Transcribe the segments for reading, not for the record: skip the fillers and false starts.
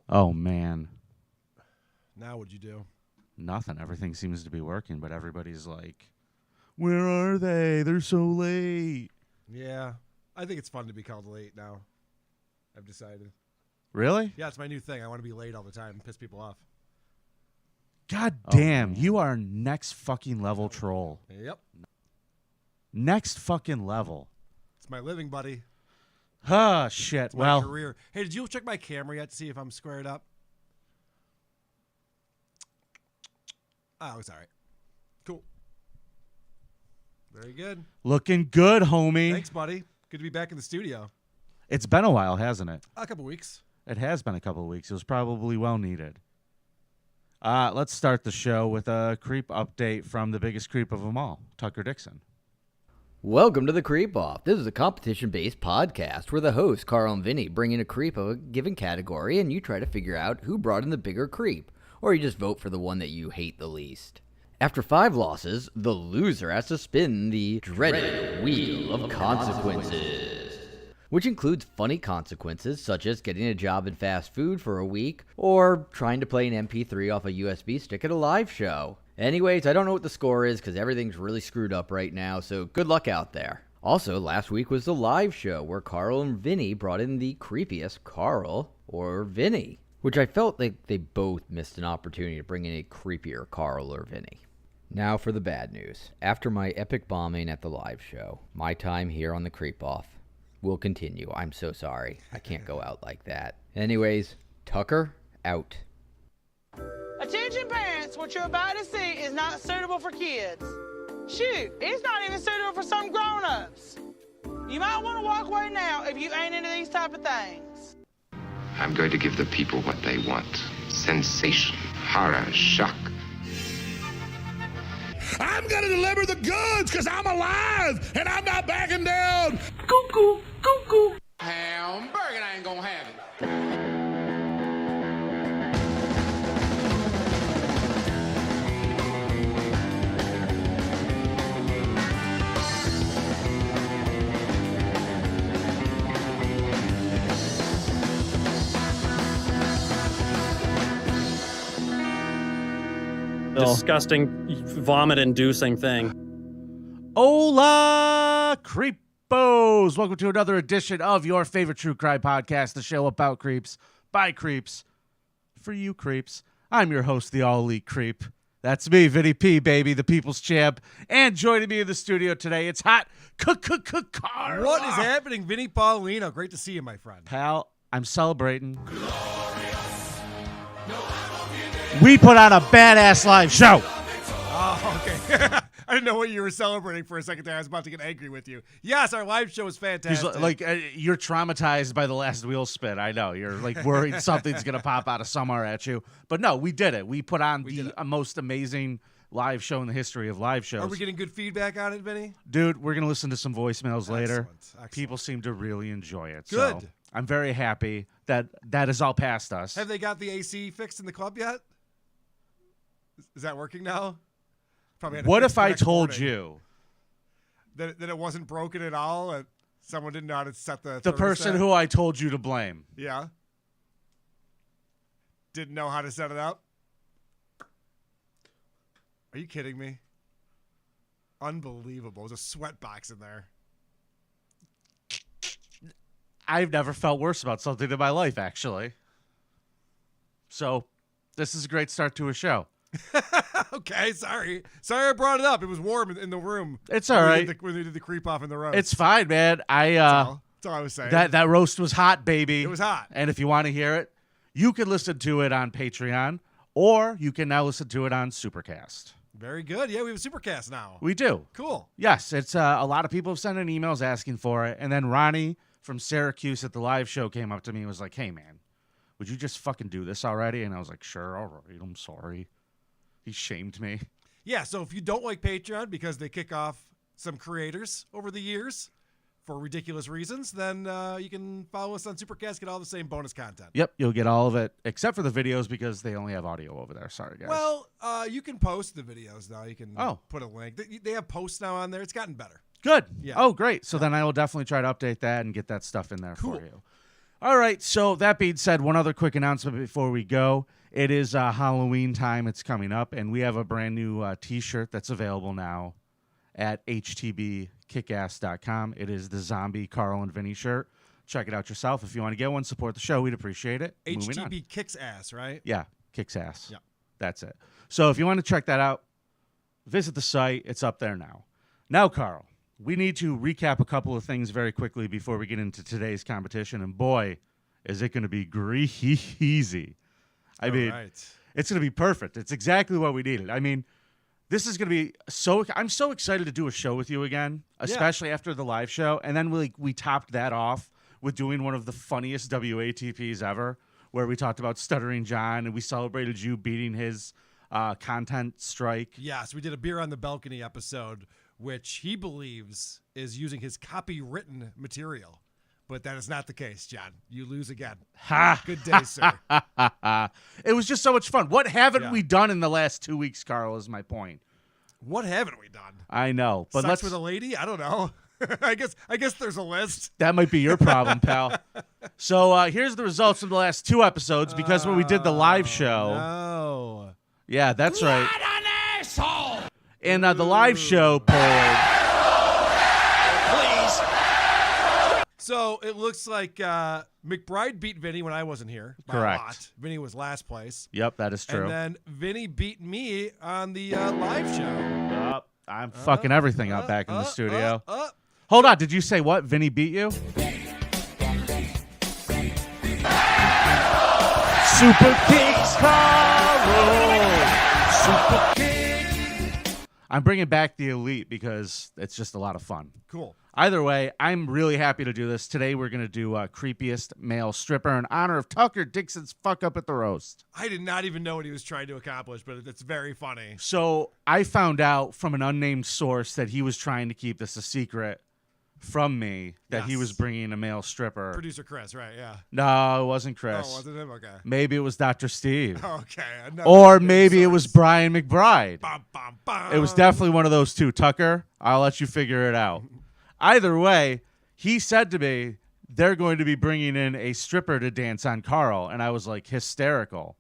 Oh, man. Now what'd you do? Nothing. Everything seems to be working, but everybody's like, where are they? They're so late. Yeah. I think it's fun to be called late now. I've decided. Really? Yeah, it's my new thing. I want to be late all the time and piss people off. God damn. You are next fucking level troll. Yep. Next fucking level. It's my living, buddy. Ah, shit. It's my career. Hey, did you check my camera yet to see if I'm squared up? Oh, it's all right. Cool. Very good. Looking good, homie. Thanks, buddy. Good to be back in the studio. It's been a while, hasn't it? A couple weeks. It has been a couple of weeks. It was probably well needed. Let's start the show with a creep update from the biggest creep of them all, Tucker Dixon. Welcome to the Creep Off. This is a competition-based podcast where the hosts, Karl Vinnie, bring in a creep of a given category and you try to figure out who brought in the bigger creep, or you just vote for the one that you hate the least. After 5 losses, the loser has to spin the dreaded Wheel of Consequences, which includes funny consequences such as getting a job in fast food for a week or trying to play an MP3 off a USB stick at a live show. Anyways, I don't know what the score is because everything's really screwed up right now, so good luck out there. Also, last week was the live show where Karl and Vinnie brought in the creepiest Karl or Vinnie, which I felt like they both missed an opportunity to bring in a creepier Karl or Vinnie. Now for the bad news. After my epic bombing at the live show, my time here on the Creep Off will continue. I'm so sorry. I can't go out like that. Anyways, Tucker, out. Attention parents, what you're about to see is not suitable for kids. Shoot, it's not even suitable for some grown-ups. You might want to walk away now if you ain't into these type of things. I'm going to give the people what they want. Sensation, horror, shock. I'm gonna deliver the goods because I'm alive and I'm not backing down. Cuckoo, cuckoo. Hamburger ain't gonna have it. Disgusting, vomit-inducing thing. Hola, creepos! Welcome to another edition of your favorite true crime podcast, the show about creeps, by creeps, for you creeps. I'm your host, the all-elite creep. That's me, Vinnie P, baby, the people's champ. And joining me in the studio today, it's hot Karl. What is happening, Vinnie Paulino? Great to see you, my friend. Pal, I'm celebrating. We put on a badass live show. Oh, okay. I didn't know what you were celebrating for a second there. I was about to get angry with you. Yes, our live show was fantastic. You're traumatized by the last wheel spin. I know. You're like worried something's going to pop out of somewhere at you. But no, we did it. We put on the most amazing live show in the history of live shows. Are we getting good feedback on it, Vinny? Dude, we're going to listen to some voicemails later. Excellent. People seem to really enjoy it. Good. So I'm very happy that is all past us. Have they got the AC fixed in the club yet? Is that working now? Probably. What if I told you that it wasn't broken at all? And someone didn't know how to set the person thermostat? who I told you to blame? Yeah. Didn't know how to set it up? Are you kidding me? Unbelievable. There's a sweat box in there. I've never felt worse about something in my life, actually. So this is a great start to a show. Okay, sorry I brought it up. It was warm in the room. It's all right. When we did the creep off in the roast. It's fine, man. That's all I was saying. That roast was hot, baby. It was hot. And if you want to hear it, you can listen to it on Patreon, or you can now listen to it on Supercast. Very good. Yeah, we have a Supercast now. We do. Cool. Yes, it's a lot of people have sent in emails asking for it, and then Ronnie from Syracuse at the live show came up to me and was like, "Hey, man, would you just fucking do this already?" And I was like, "Sure, all right. I'm sorry." He shamed me. Yeah, so if you don't like Patreon because they kick off some creators over the years for ridiculous reasons, then you can follow us on Supercast, get all the same bonus content. Yep, you'll get all of it, except for the videos because they only have audio over there. Sorry, guys. Well, you can post the videos now. You can put a link. They have posts now on there. It's gotten better. Good. Yeah. Oh, great. So then I will definitely try to update that and get that stuff in there Cool. for you. All right, so that being said, one other quick announcement before we go. It is Halloween time. It's coming up, and we have a brand new T-shirt that's available now at htbkickass.com. It is the zombie Karl and Vinnie shirt. Check it out yourself. If you want to get one, support the show. We'd appreciate it. Moving on. HTB kicks ass, right? Yeah, kicks ass. Yeah. That's it. So if you want to check that out, visit the site. It's up there now. Now, Karl, we need to recap a couple of things very quickly before we get into today's competition. And boy, is it going to be greasy. I mean, it's going to be perfect. It's exactly what we needed. I mean, this is going to be I'm so excited to do a show with you again, especially after the live show. And then we topped that off with doing one of the funniest WATPs ever, where we talked about Stuttering John and we celebrated you beating his content strike. Yes, we did a Beer on the Balcony episode, which he believes is using his copywritten material. But that is not the case, John. You lose again. Ha! Good day, sir. It was just so much fun. What haven't we done in the last 2 weeks, Karl, is my point. What haven't we done? I know. But Sex with a lady? I don't know. I guess there's a list. That might be your problem, pal. So here's the results from the last 2 episodes, because when we did the live show. No. Yeah, that's right. What an asshole! And the live show polled. So it looks like McBride beat Vinnie when I wasn't here. By Correct. A lot. Vinnie was last place. Yep, that is true. And then Vinnie beat me on the live show. I'm fucking everything up back in the studio. Hold on. Did you say what? Vinnie beat you? Super Kicks, Karl! Super Kicks! I'm bringing back the Elite because it's just a lot of fun. Cool. Either way, I'm really happy to do this. Today we're going to do Creepiest Male Stripper in honor of Tucker Dixon's fuck up at the roast. I did not even know what he was trying to accomplish, but it's very funny. So I found out from an unnamed source that he was trying to keep this a secret from me, that he was bringing a male stripper. Producer Chris, right? Yeah. No, it wasn't Chris. Oh, wasn't him? Okay. Maybe it was Dr. Steve. Okay. Or maybe it was Brian McBride. Bum, bum, bum. It was definitely one of those two. Tucker, I'll let you figure it out. Either way, he said to me, they're going to be bringing in a stripper to dance on Karl. And I was like, hysterical.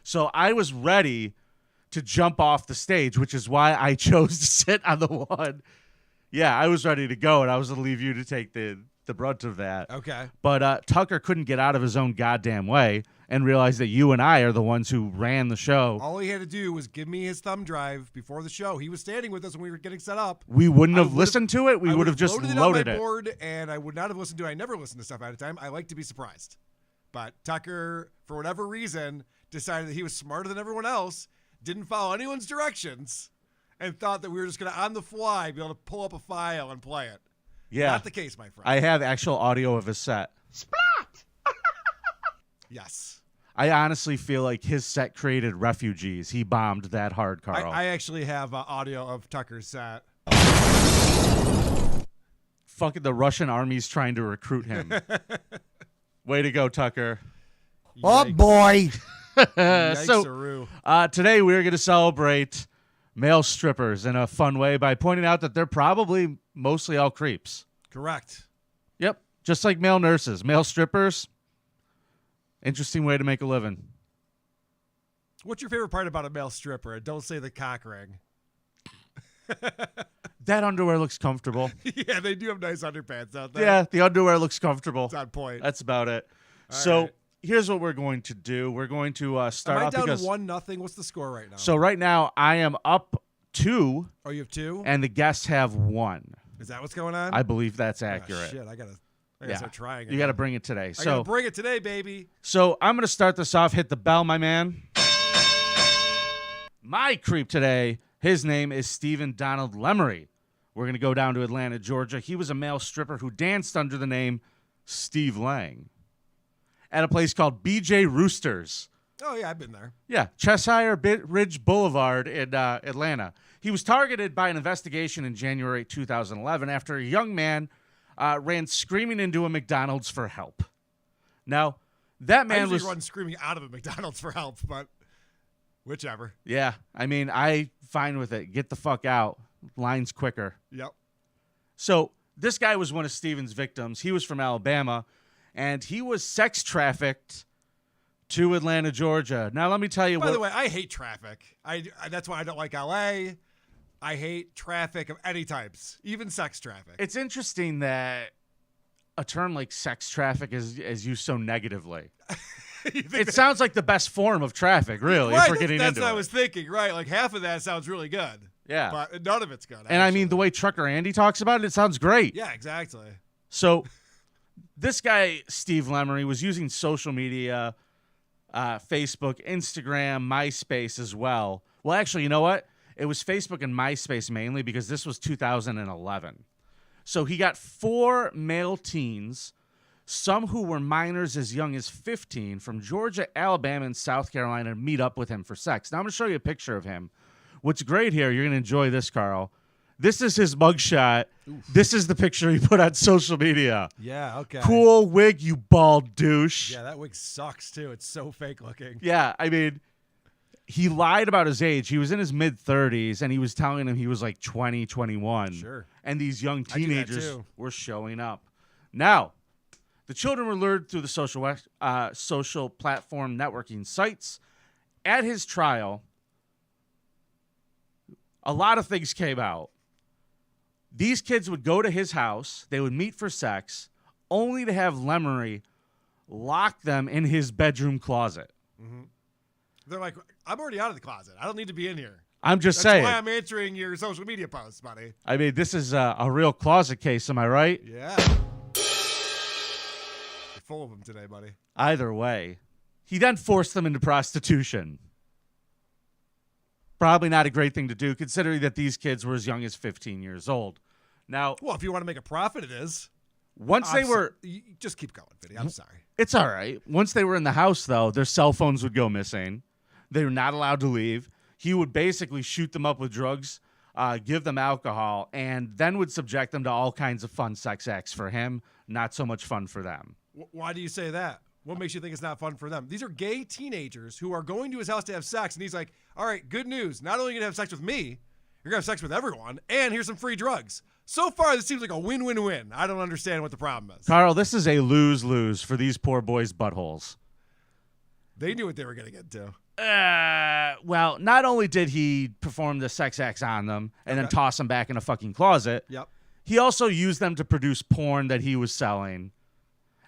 So I was ready to jump off the stage, which is why I chose to sit on the one. Yeah, I was ready to go, and I was going to leave you to take the brunt of that. Okay. But Tucker couldn't get out of his own goddamn way and realized that you and I are the ones who ran the show. All he had to do was give me his thumb drive before the show. He was standing with us when we were getting set up. We wouldn't have listened to it. We would have just loaded it on my it. board, and I would not have listened to it. I never listen to stuff ahead of time. I like to be surprised. But Tucker, for whatever reason, decided that he was smarter than everyone else, didn't follow anyone's directions, and thought that we were just going to, on the fly, be able to pull up a file and play it. Yeah. Not the case, my friend. I have actual audio of his set. Splat! Yes. I honestly feel like his set created refugees. He bombed that hard, Karl. I actually have audio of Tucker's set. Fucking the Russian army's trying to recruit him. Way to go, Tucker. Oh, boy. Yikes-a-roo. So today we're going to celebrate male strippers in a fun way by pointing out that they're probably mostly all creeps. Correct. Yep. Just like male nurses. Male strippers, interesting way to make a living. What's your favorite part about a male stripper? Don't say the cock ring. That underwear looks comfortable. Yeah, they do have nice underpants out there. Yeah, the underwear looks comfortable. It's on point. That's about it. All So right. here's what we're going to do. We're going to start Am I off down because 1-0? What's the score right now? so right now I am up 2, oh, you have 2? and the guests have 1. Is that what's going on? I believe that's Oh, accurate. shit, I gotta start trying. You got to bring it today. I So gotta bring it today, baby. So I'm going to start this off. Hit the bell, my man. My creep today, his name is Stephen Donald Lemery. We're going to go down to Atlanta, Georgia. He was a male stripper who danced under the name Steve Lang at a place called BJ Roosters. Oh, yeah, I've been there. Yeah, Cheshire Ridge Boulevard in Atlanta. He was targeted by an investigation in January 2011 after a young man ran screaming into a McDonald's for help. Now, that man I was usually run screaming out of a McDonald's for help, but whichever. Yeah, I mean, I fine with it. Get the fuck out. Line's quicker. Yep. So this guy was one of Steven's victims. He was from Alabama, and he was sex trafficked to Atlanta, Georgia. Now, let me tell you By the way, I hate traffic. That's why I don't like L.A. I hate traffic of any types, even sex traffic. It's interesting that a term like sex traffic is used so negatively. It sounds like the best form of traffic, really, right, if we're getting that's into what it. I was thinking, right? Like half of that sounds really good. Yeah. But none of it's good. And I mean, the way Trucker Andy talks about it sounds great. Yeah, exactly. So this guy, Steve Lemery, was using social media, Facebook, Instagram, MySpace as well. Well, actually, you know what? It was Facebook and MySpace mainly because this was 2011. So he got 4 male teens, some who were minors as young as 15, from Georgia, Alabama, and South Carolina to meet up with him for sex. Now, I'm going to show you a picture of him. What's great here, you're going to enjoy this, Carl. This is his mugshot. Oof. This is the picture he put on social media. Yeah, okay. Cool wig, you bald douche. Yeah, that wig sucks, too. It's so fake looking. Yeah, I mean, he lied about his age. He was in his mid-30s, and he was telling him he was like 20, 21. Sure. And these young teenagers were showing up. Now, the children were lured through the social platform networking sites. At his trial, a lot of things came out. These kids would go to his house. They would meet for sex, only to have Lemery lock them in his bedroom closet. Mm-hmm. They're like, I'm already out of the closet. I don't need to be in here. I'm just saying. That's why I'm answering your social media posts, buddy. I mean, this is a real closet case. Am I right? Yeah. You're full of them today, buddy. Either way, he then forced them into prostitution. Probably not a great thing to do, considering that these kids were as young as 15 years old. Now, well, if you want to make a profit, it is. Once they were... Just keep going, Vinny. I'm sorry. It's all right. Once they were in the house, though, their cell phones would go missing. They were not allowed to leave. He would basically shoot them up with drugs, give them alcohol, and then would subject them to all kinds of fun sex acts for him. Not so much fun for them. Why do you say that? What makes you think it's not fun for them? These are gay teenagers who are going to his house to have sex, and he's like, all right, good news. Not only are you going to have sex with me, you're going to have sex with everyone, and here's some free drugs. So far, this seems like a win-win-win. I don't understand what the problem is. Carl, this is a lose-lose for these poor boys' buttholes. They knew what they were going to get to. Well, not only did he perform the sex acts on them and then toss them back in a fucking closet, he also used them to produce porn that he was selling.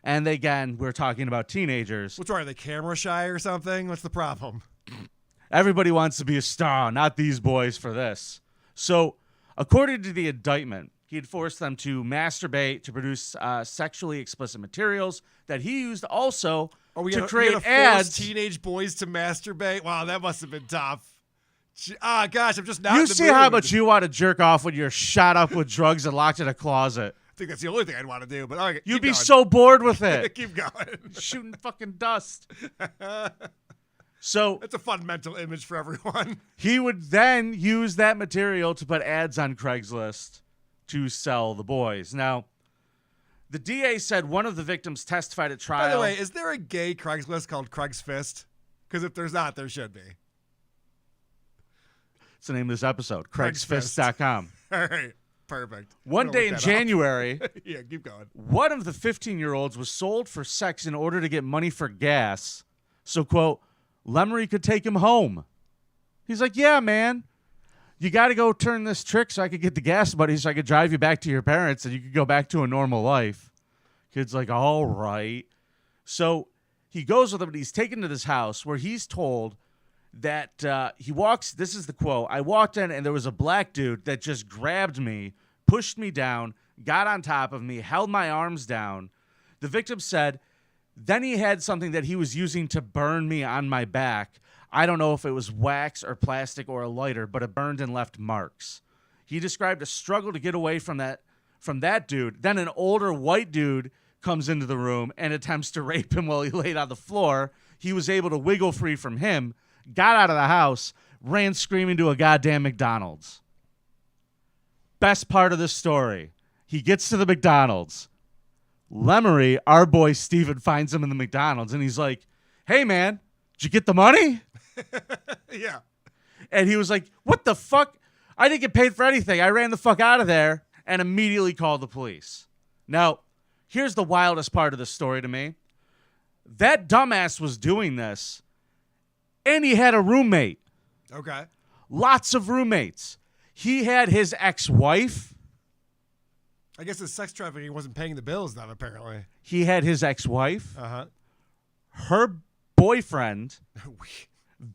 And again, we're talking about teenagers. What's wrong? Are they camera shy or something? What's the problem? Everybody wants to be a star, not these boys for this. So, according to the indictment, he had forced them to masturbate to produce sexually explicit materials that he used also to create ads. Teenage boys to masturbate? Wow, that must have been tough. Gosh, I'm just not in You the see mood. how much you want to jerk off when you're shot up with drugs and locked in a closet. I think that's the only thing I'd want to do, but okay, You'd be so bored with it. Keep going. Shooting fucking dust. So it's a fun mental image for everyone. He would then use that material to put ads on Craigslist to sell the boys. Now, the DA said one of the victims testified at trial. By the way, is there a gay Craigslist called Craig's Fist? Because if there's not, there should be. It's the name of this episode, craigsfist.com. All right. Perfect. One day in January, yeah, keep going. One of the 15-year-olds was sold for sex in order to get money for gas. So, quote, Lemery could take him home. He's like, yeah, man. You got to go turn this trick so I could get the gas money so I could drive you back to your parents and you could go back to a normal life. Kid's like, all right. So he goes with him and he's taken to this house where he's told that he walks, this is the quote, I walked in and there was a black dude that just grabbed me, pushed me down, got on top of me, held my arms down. The victim said, then he had something that he was using to burn me on my back. I don't know if it was wax or plastic or a lighter, but it burned and left marks. He described a struggle to get away from that dude. Then an older white dude comes into the room and attempts to rape him while he laid on the floor. He was able to wiggle free from him, got out of the house, ran screaming to a goddamn McDonald's. Best part of this story, he gets to the McDonald's. Lemery, our boy Steven, finds him in the McDonald's, and he's like, hey, man, did you get the money? Yeah. And he was like, what the fuck? I didn't get paid for anything. I ran the fuck out of there and immediately called the police. Now, here's the wildest part of the story to me. That dumbass was doing this, and he had a roommate. Okay. Lots of roommates. He had his ex-wife. I guess the sex trafficking wasn't paying the bills then, apparently. He had his ex-wife, Uh-huh. her boyfriend,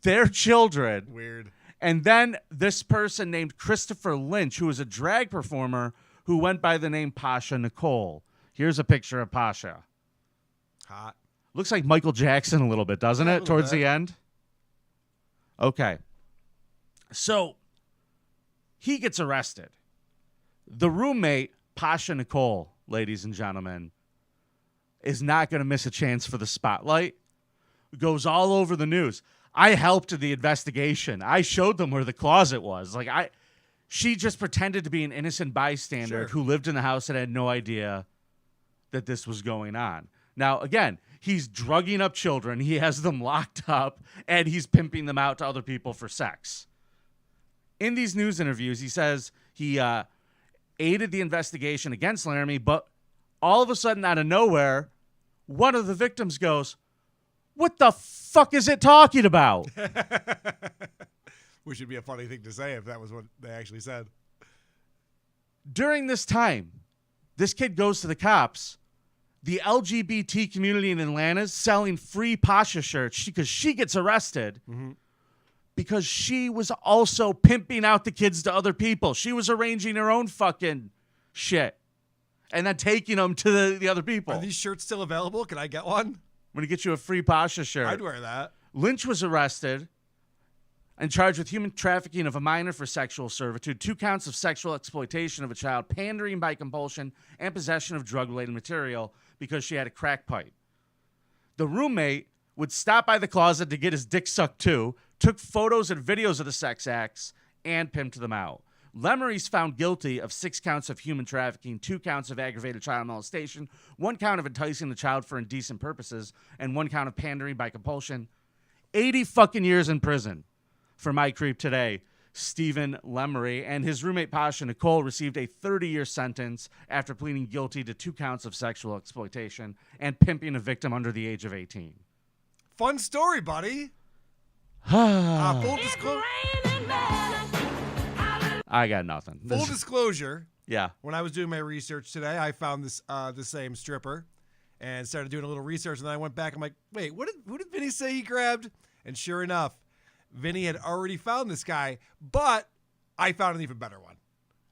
their children, Weird. and then this person named Christopher Lynch, who was a drag performer who went by the name Pasha Nicole. Here's a picture of Pasha. Hot. Looks like Michael Jackson a little bit, doesn't Yeah, a it, little towards bit. the end? Okay. So he gets arrested. The roommate, Pasha Nicole, ladies and gentlemen, is not going to miss a chance for the spotlight. Goes all over the news. I helped the investigation. I showed them where the closet was. She just pretended to be an innocent bystander Sure. who lived in the house and had no idea that this was going on. Now, again, he's drugging up children. He has them locked up, and he's pimping them out to other people for sex. In these news interviews, he says he aided the investigation against Lemery, but all of a sudden, out of nowhere, one of the victims goes, "What the fuck is it talking about?" Which would be a funny thing to say if that was what they actually said. During this time, this kid goes to the cops. The LGBT community in Atlanta is selling free Pasha shirts because she gets arrested because she was also pimping out the kids to other people. She was arranging her own fucking shit and then taking them to the other people. Are these shirts still available? Can I get one? I'm going to get you a free Pasha shirt. I'd wear that. Lynch was arrested and charged with human trafficking of a minor for sexual servitude, 2 counts of sexual exploitation of a child, pandering by compulsion, and possession of drug-related material because she had a crack pipe. The roommate would stop by the closet to get his dick sucked too, took photos and videos of the sex acts, and pimped them out. Lemery's found guilty of 6 counts of human trafficking, 2 counts of aggravated child molestation, 1 count of enticing the child for indecent purposes, and 1 count of pandering by compulsion. 80 fucking years in prison for my creep today, Stephen Lemery, and his roommate Pasha Nicole received a 30-year sentence after pleading guilty to 2 counts of sexual exploitation and pimping a victim under the age of 18. Fun story, buddy. Full disclosure. I got nothing. Full disclosure. Yeah. When I was doing my research today, I found this the same stripper and started doing a little research. And then I went back. I'm like, wait, who did Vinny say he grabbed? And sure enough, Vinny had already found this guy, but I found an even better one.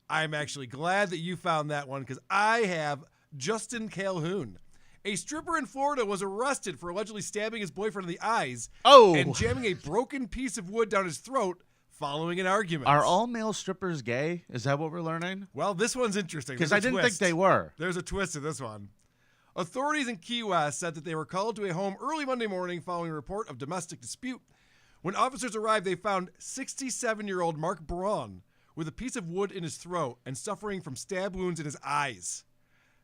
I'm actually glad that you found that one because I have Justin Calhoun. A stripper in Florida was arrested for allegedly stabbing his boyfriend in the eyes and jamming a broken piece of wood down his throat following an argument. Are all male strippers gay? Is that what we're learning? Well, this one's interesting. Because There's I a didn't twist. think they were. There's a twist to this one. Authorities in Key West said that they were called to a home early Monday morning following a report of domestic dispute. When officers arrived, they found 67-year-old Mark Braun with a piece of wood in his throat and suffering from stab wounds in his eyes.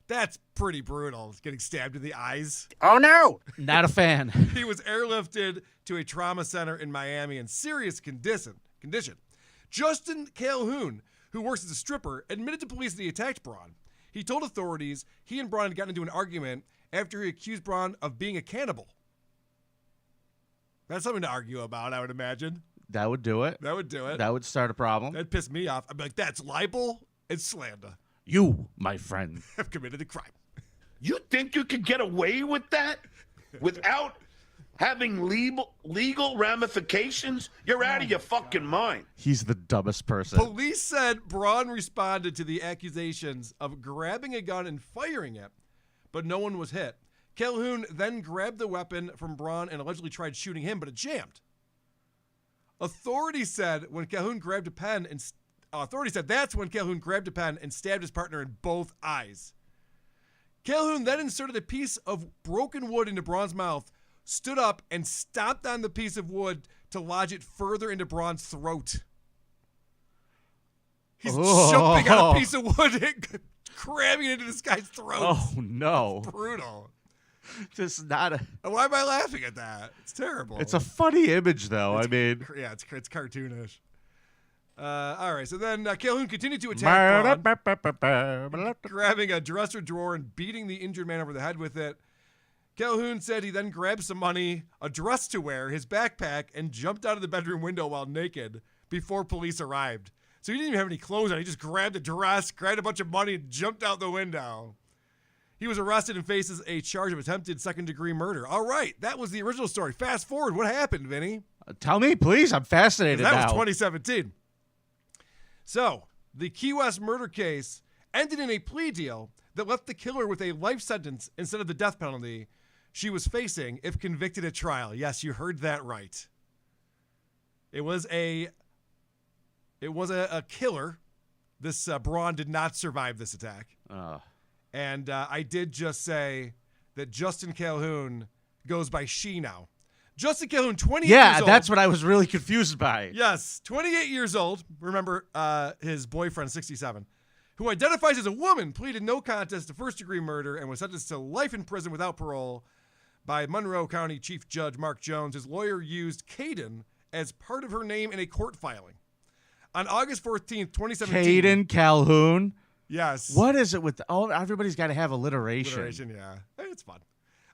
That's pretty brutal, getting stabbed in the eyes. Oh no! Not a fan. He was airlifted to a trauma center in Miami in serious condition. Justin Calhoun, who works as a stripper, admitted to police that he attacked Braun. He told authorities he and Braun had gotten into an argument after he accused Braun of being a cannibal. That's something to argue about, I would imagine. That would do it. That would do it. That would start a problem. That'd piss me off. I'd be like, that's libel and slander. You, my friend. Have committed a crime. You think you could get away with that without having legal ramifications? You're out of your fucking mind. He's the dumbest person. Police said Braun responded to the accusations of grabbing a gun and firing it, but no one was hit. Calhoun then grabbed the weapon from Braun and allegedly tried shooting him, but it jammed. Authorities said that's when Calhoun grabbed a pen and stabbed his partner in both eyes. Calhoun then inserted a piece of broken wood into Braun's mouth, stood up, and stomped on the piece of wood to lodge it further into Braun's throat. He's jumping on a piece of wood and cramming it into this guy's throat. Oh, no. Brutal. This is not a... Why am I laughing at that? It's terrible. It's a funny image, though. I mean... Yeah, it's cartoonish. All right, so then Calhoun continued to attack Braun, grabbing a dresser drawer and beating the injured man over the head with it. Calhoun said he then grabbed some money, a dress to wear, his backpack, and jumped out of the bedroom window while naked before police arrived. So he didn't even have any clothes on. He just grabbed a dress, grabbed a bunch of money, and jumped out the window. He was arrested and faces a charge of attempted second-degree murder. All right, that was the original story. Fast forward, what happened, Vinny? Tell me, please. I'm fascinated That now. was 2017. So, the Key West murder case ended in a plea deal that left the killer with a life sentence instead of the death penalty she was facing if convicted at trial. Yes, you heard that right. It was a killer. This Braun did not survive this attack. And I did just say that Justin Calhoun goes by she now. Justin Calhoun, 28 years old. Yeah, that's what I was really confused by. Yes, 28 years old. Remember, his boyfriend, 67, who identifies as a woman, pleaded no contest to first-degree murder and was sentenced to life in prison without parole by Monroe County Chief Judge Mark Jones. His lawyer used Caden as part of her name in a court filing. On August 14th, 2017. Caden Calhoun. Yes. What is it with everybody's got to have alliteration. Alliteration, yeah. It's fun.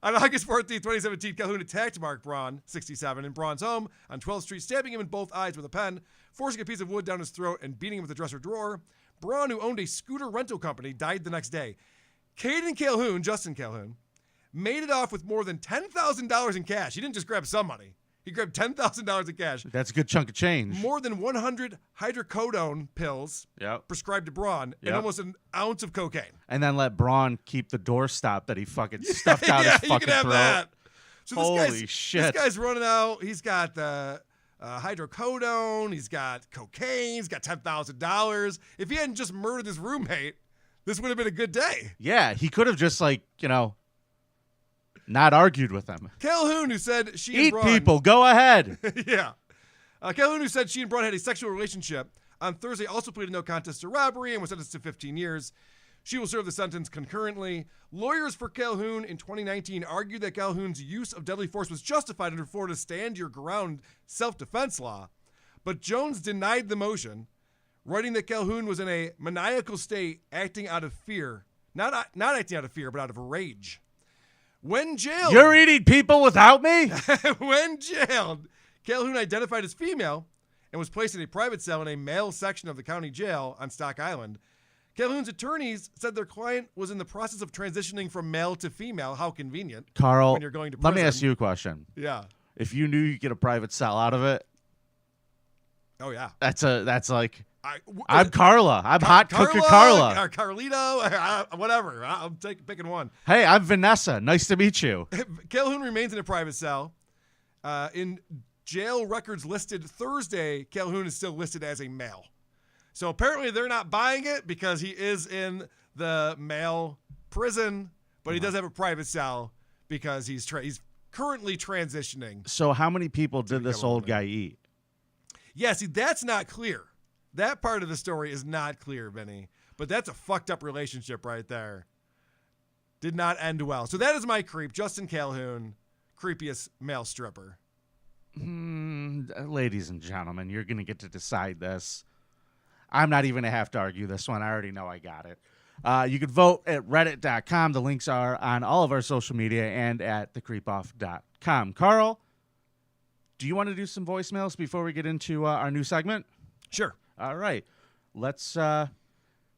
On August 14th, 2017, Calhoun attacked Mark Braun, 67, in Braun's home on 12th Street, stabbing him in both eyes with a pen, forcing a piece of wood down his throat, and beating him with a dresser drawer. Braun, who owned a scooter rental company, died the next day. Caden Calhoun, Justin Calhoun, made it off with more than $10,000 in cash. He didn't just grab some money. He grabbed $10,000 in cash. That's a good chunk of change. More than 100 hydrocodone pills prescribed to Braun, and almost an ounce of cocaine. And then let Braun keep the doorstop that he fucking stuffed out his fucking you can have throat. That. So Holy shit. This guy's running out. He's got the hydrocodone. He's got cocaine. He's got $10,000. If he hadn't just murdered his roommate, this would have been a good day. Yeah, he could have just not argued with him. Calhoun, who said she and Eat Braun... people, go ahead. Yeah. Calhoun, who said she and Braun had a sexual relationship, on Thursday also pleaded no contest to robbery and was sentenced to 15 years. She will serve the sentence concurrently. Lawyers for Calhoun in 2019 argued that Calhoun's use of deadly force was justified under Florida's Stand Your Ground self-defense law, but Jones denied the motion, writing that Calhoun was in a maniacal state, acting out of fear. Not acting out of fear, but out of rage. When jailed... You're eating people without me? When jailed, Calhoun identified as female and was placed in a private cell in a male section of the county jail on Stock Island. Calhoun's attorneys said their client was in the process of transitioning from male to female. How convenient. Carl, when you're going to prison. let me ask you a question. Yeah. If you knew you could get a private cell out of it... Oh, yeah. That's like... I'm Carla. I'm hot cooker Carla. Or Carlito, whatever. I'm picking one. Hey, I'm Vanessa. Nice to meet you. Calhoun remains in a private cell. In jail records listed Thursday, Calhoun is still listed as a male. So apparently they're not buying it because he is in the male prison, but he does have a private cell because he's currently transitioning. So how many people did this old guy eat? Yeah, see, that's not clear. That part of the story is not clear, Vinny. But that's a fucked up relationship right there. Did not end well. So that is my creep, Justin Calhoun, creepiest male stripper. Ladies and gentlemen, you're going to get to decide this. I'm not even going to have to argue this one. I already know I got it. You can vote at reddit.com. The links are on all of our social media and at thecreepoff.com. Carl, do you want to do some voicemails before we get into our new segment? Sure. All right. Let's go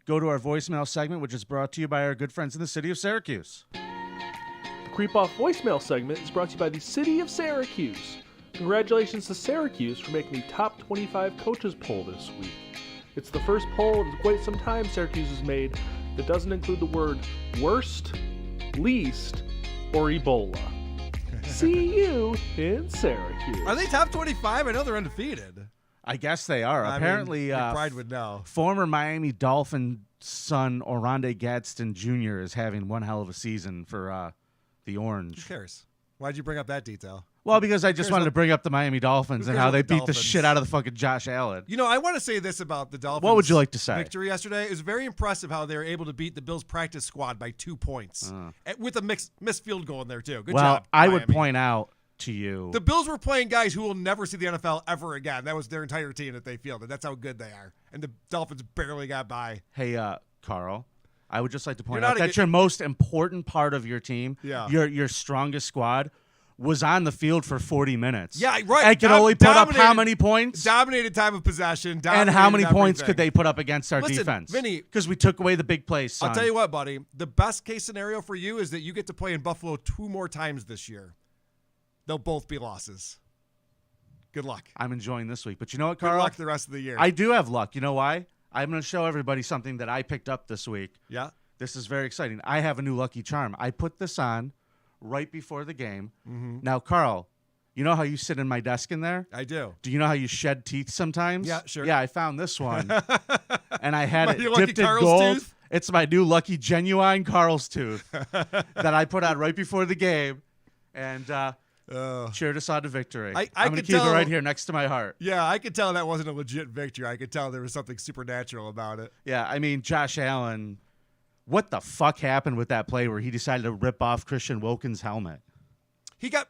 to our voicemail segment, which is brought to you by our good friends in the city of Syracuse. The Creep Off voicemail segment is brought to you by the city of Syracuse. Congratulations to Syracuse for making the top 25 coaches poll this week. It's the first poll in quite some time Syracuse has made that doesn't include the word worst, least, or Ebola. See you in Syracuse. Are they top 25? I know they're undefeated. I guess they are. Apparently, Pride would know. Former Miami Dolphin son Oronde Gadsden Jr. is having one hell of a season for the Orange. Who cares? Why'd you bring up that detail? Well, because I just wanted to bring up the Miami Dolphins and how they beat the Dolphins? shit out of the fucking Josh Allen. You know, I want to say this about the Dolphins. What would you like to say? Victory yesterday. It was very impressive how they were able to beat the Bills practice squad by 2 points with a missed field goal in there too. Good job. I Miami. would point out to you. The Bills were playing guys who will never see the NFL ever again. That was their entire team that they fielded. That's how good they are. And the Dolphins barely got by. Hey, Carl, I would just like to point You're out not that your most important part of your team, Yeah. your strongest squad, was on the field for 40 minutes. Yeah, right. And could only put up how many points? Dominated time of possession. And how many points everything. could they put up against our Listen, defense? Vinny, because we took away the big plays, son. I'll tell you what, buddy. The best case scenario for you is that you get to play in Buffalo 2 more times this year. They'll both be losses. Good luck. I'm enjoying this week. But you know what, Carl? Good luck the rest of the year. I do have luck. You know why? I'm going to show everybody something that I picked up this week. Yeah? This is very exciting. I have a new lucky charm. I put this on right before the game. Mm-hmm. Now, Carl, you know how you sit in my desk in there? I do. Do you know how you shed teeth sometimes? Yeah, sure. Yeah, I found this one. And I had Your it lucky dipped in Carl's gold. tooth? It's my new lucky genuine Carl's tooth that I put on right before the game. And cheered us on to victory. I'm going to keep it right here next to my heart. Yeah, I could tell that wasn't a legit victory. I could tell there was something supernatural about it. Yeah, I mean, Josh Allen, what the fuck happened with that play where he decided to rip off Christian Wilkins' helmet?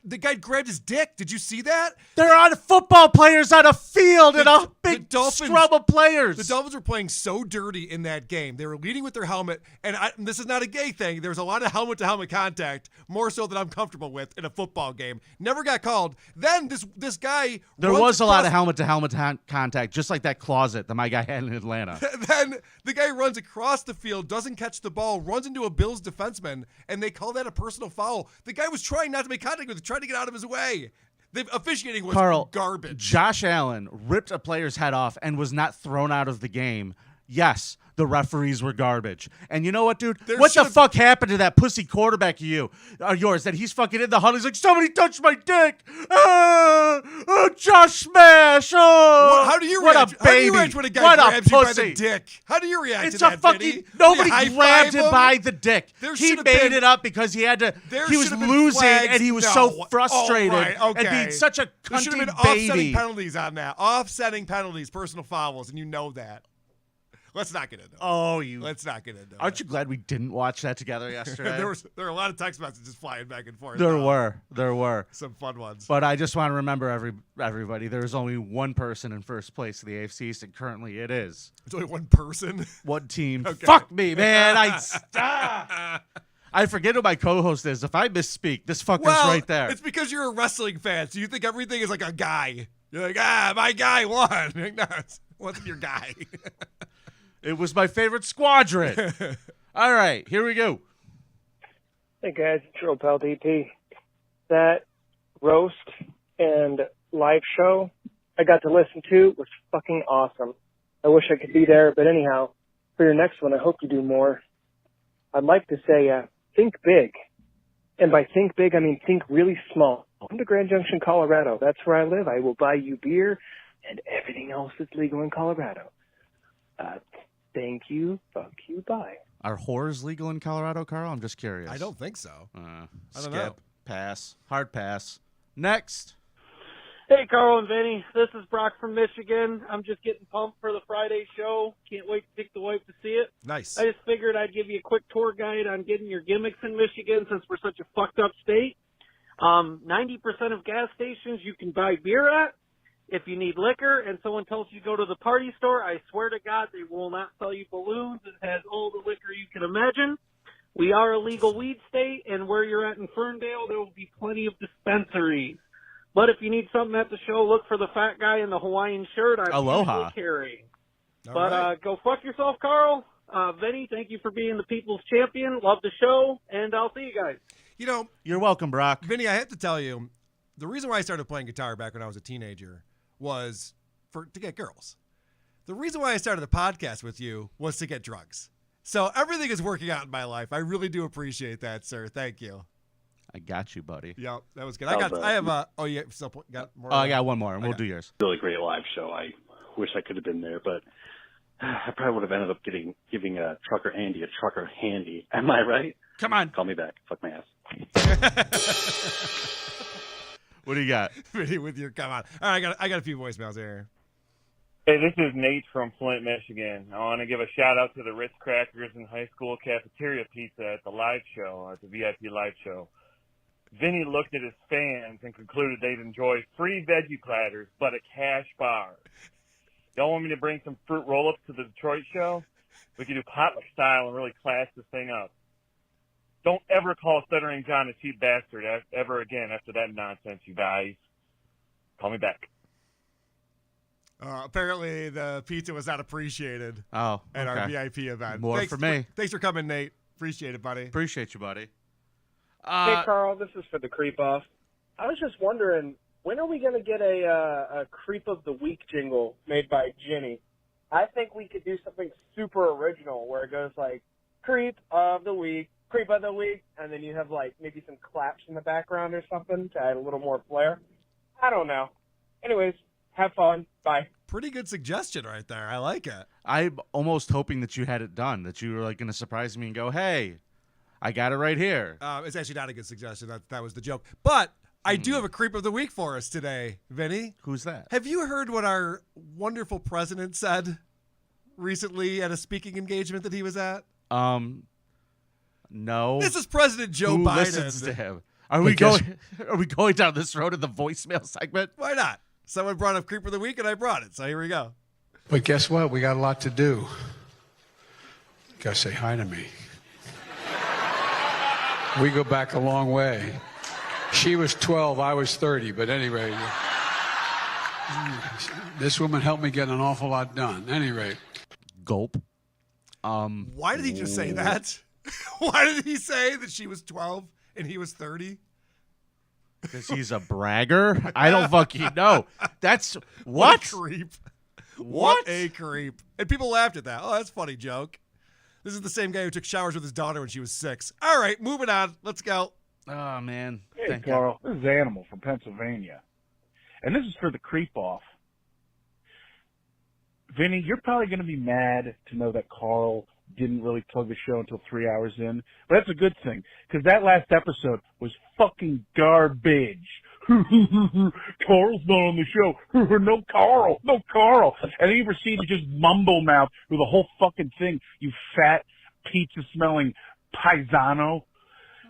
The guy grabbed his dick. Did you see that? There are football players on a field and a big scrub of players. The Dolphins were playing so dirty in that game. They were leading with their helmet, and this is not a gay thing. There was a lot of helmet-to-helmet contact, more so than I'm comfortable with in a football game. Never got called. Then this guy... There was a lot of helmet-to-helmet contact, just like that closet that my guy had in Atlanta. Then the guy runs across the field, doesn't catch the ball, runs into a Bills defenseman, and they call that a personal foul. The guy was trying not to make contact with it, trying to get out of his way. The officiating was garbage. Josh Allen ripped a player's head off and was not thrown out of the game. Yes, the referees were garbage. And you know what, dude? What the fuck happened to that pussy quarterback yours that he's fucking in the huddle? He's like, somebody touched my dick. Josh Smash. Well, how do you react? What a baby. How do you react when a guy grabs you by the dick? How do you react to that, It's a fucking... Vinny? Nobody grabbed him by the dick. He made it up because he had to... He was losing and he was so frustrated and being such a There should cunty have been baby. offsetting penalties on that. Offsetting penalties, personal fouls, and you know that. Let's not get into it. Let's not get into it. Aren't you glad we didn't watch that together yesterday? there were a lot of text messages flying back and forth. There were. Some fun ones. But I just want to remember everybody, there is only one person in first place in the AFC East, and currently it is. There's only one person? One team. Okay. Fuck me, man. I forget who my co-host is. If I misspeak, this fucker's right there. It's because you're a wrestling fan, so you think everything is like a guy. You're like, my guy won. Like, no, it wasn't your guy. It was my favorite squadron. All right, here we go. Hey, guys. It's your old pal DP. That roast and live show I got to listen to was fucking awesome. I wish I could be there, but anyhow, for your next one, I hope you do more. I'd like to say, think big. And by think big, I mean think really small. Come to Grand Junction, Colorado. That's where I live. I will buy you beer and everything else that's legal in Colorado. Thank you. Fuck you. Bye. Are whores legal in Colorado, Carl? I'm just curious. I don't think so. I don't know. Pass. Hard pass. Next. Hey, Karl and Vinny. This is Brock from Michigan. I'm just getting pumped for the Friday show. Can't wait to take the wife to see it. Nice. I just figured I'd give you a quick tour guide on getting your gimmicks in Michigan since we're such a fucked up state. 90% of gas stations you can buy beer at. If you need liquor and someone tells you to go to the party store, I swear to God they will not sell you balloons. It has all the liquor you can imagine. We are a legal weed state, and where you're at in Ferndale, there will be plenty of dispensaries. But if you need something at the show, look for the fat guy in the Hawaiian shirt I'm Aloha. usually carrying. All But right. go fuck yourself, Karl. Vinny, thank you for being the people's champion. Love the show, and I'll see you guys. You know, You're welcome, Brock. Vinny, I have to tell you, the reason why I started playing guitar back when I was a teenager was to get girls. The reason why I started the podcast with you was to get drugs. So everything is working out in my life. I really do appreciate that, sir. Thank you. I got you, buddy. Yeah, that was good. I have Oh, more. I got one more, and we'll do yours. Really great live show. I wish I could have been there, but I probably would have ended up giving a trucker Andy a trucker handy. Am I right? Come on. Call me back. Fuck my ass. What do you got? Vinny, with your come on. All right, I got a few voicemails here. Hey, this is Nate from Flint, Michigan. I want to give a shout out to the Ritz Crackers and high school cafeteria pizza at the live show, at the VIP live show. Vinny looked at his fans and concluded they'd enjoy free veggie platters, but a cash bar. Y'all want me to bring some fruit roll-ups to the Detroit show? We can do potluck style and really class this thing up. Don't ever call Stuttering John a cheap bastard ever again after that nonsense, you guys. Call me back. Apparently, the pizza was not appreciated at our VIP event. More for me. Thanks for coming, Nate. Appreciate it, buddy. Appreciate you, buddy. Hey, Carl, this is for the Creep Off. I was just wondering, when are we going to get a Creep of the Week jingle made by Ginny? I think we could do something super original where it goes like, Creep of the Week, and then you have like maybe some claps in the background or something to add a little more flair. I don't know. Anyways, have fun. Bye. Pretty good suggestion right there. I like it. I'm almost hoping that you had it done, that you were like going to surprise me and go, hey, I got it right here. It's actually not a good suggestion. That was the joke. But I do have a Creep of the Week for us today, Vinny. Who's that? Have you heard what our wonderful president said recently at a speaking engagement that he was at? No. This is President Joe Who Biden. Listens to him? Are we going down this road in the voicemail segment? Why not? Someone brought up Creep of the Week, and I brought it. So here we go. But guess what? We got a lot to do. Gotta say hi to me. We go back a long way. She was 12, I was 30, but anyway, this woman helped me get an awful lot done. Anyway. Gulp. Why did he just say that? Why did he say that she was 12 and he was 30? Because he's a bragger? I don't fucking know. That's what? What a creep. What a creep. And people laughed at that. Oh, that's a funny joke. This is the same guy who took showers with his daughter when she was 6. All right, moving on. Let's go. Oh, man. Hey, Thank Carl. God. This is Animal from Pennsylvania. And this is for the creep off. Vinny, you're probably going to be mad to know that Carl didn't really plug the show until 3 hours in. But that's a good thing, because that last episode was fucking garbage. Carl's not on the show. No Carl. No Carl. And then you proceed to just mumble mouth through the whole fucking thing, you fat, pizza-smelling paisano.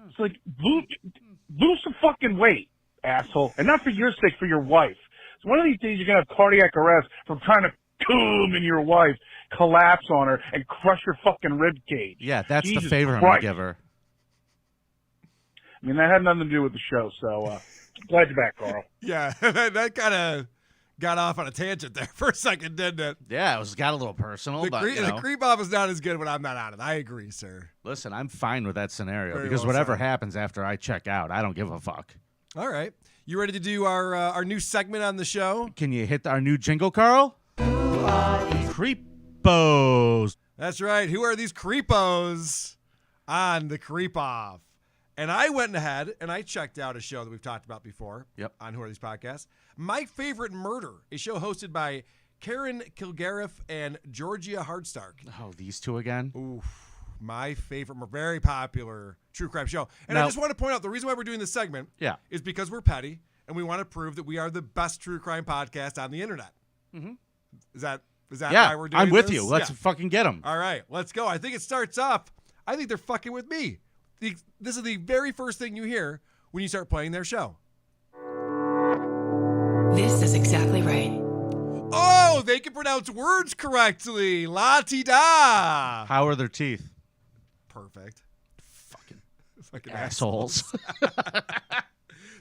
It's like, lose some fucking weight, asshole. And not for your sake, for your wife. So one of these days you're going to have cardiac arrest from trying to come in your wife, collapse on her, and crush her fucking rib cage. Yeah, that's Jesus the favor I'm Christ. going to give her. I mean, that had nothing to do with the show, so glad you're back, Carl. Yeah, that kind of got off on a tangent there for a second, didn't it? Yeah, it got a little personal. The, but, the creep off is not as good when I'm not on it. I agree, sir. Listen, I'm fine with that scenario Very because well whatever said. happens after I check out, I don't give a fuck. All right. You ready to do our new segment on the show? Can you hit our new jingle, Carl? Creepos. That's right. Who are these creepos on the Creep Off? And I went ahead and I checked out a show that we've talked about before on Who Are These Podcasts. My Favorite Murder, a show hosted by Karen Kilgariff and Georgia Hardstark. Oh, these two again? Oof. My favorite, very popular true crime show. And I Now- just want to point out the reason why we're doing this segment Yeah. is because we're petty and we want to prove that we are the best true crime podcast on the internet. Mm-hmm. Is that Yeah, why we're doing I'm with this? you. Let's Yeah. fucking get them. All right, let's go. I think it starts off. I think they're fucking with me. This is the very first thing you hear when you start playing their show. This is exactly right. Oh, they can pronounce words correctly. La-ti-da. How are their teeth? Perfect. Fucking Assholes.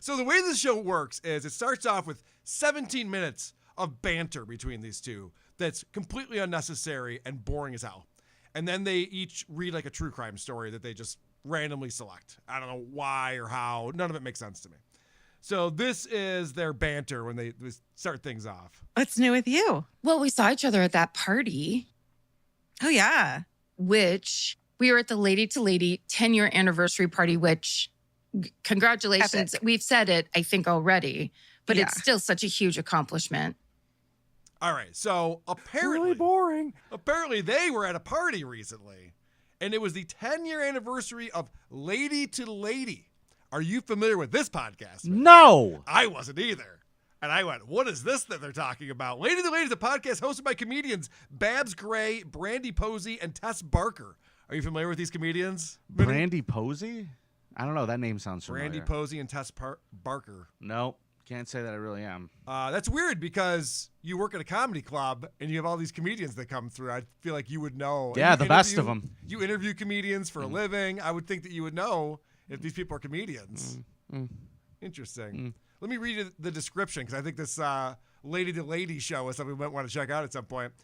So the way this show works is it starts off with 17 minutes of banter between these two that's completely unnecessary and boring as hell. And then they each read like a true crime story that they just randomly select. I don't know why or how. None of it makes sense to me. So this is their banter when they start things off. What's new with you? Well, we saw each other at that party. Oh, yeah. Which we were at the Lady to Lady 10-year anniversary party, which congratulations. Epic. We've said it, I think, already, but Yeah. it's still such a huge accomplishment. All right. So apparently, really boring. Apparently they were at a party recently, and it was the 10-year anniversary of Lady to Lady. Are you familiar with this podcast? No. I wasn't either. And I went, what is this that they're talking about? Lady to Lady is a podcast hosted by comedians Babs Gray, Brandy Posey, and Tess Barker. Are you familiar with these comedians? Brandy Posey? I don't know. That name sounds familiar. Brandy Posey and Tess Barker. Nope. Can't say that I really am. That's weird because you work at a comedy club and you have all these comedians that come through. I feel like you would know. Yeah, the best of them. You interview comedians for a living. I would think that you would know if these people are comedians. Interesting. Let me read you the description because I think this Lady to Lady show is something we might want to check out at some point.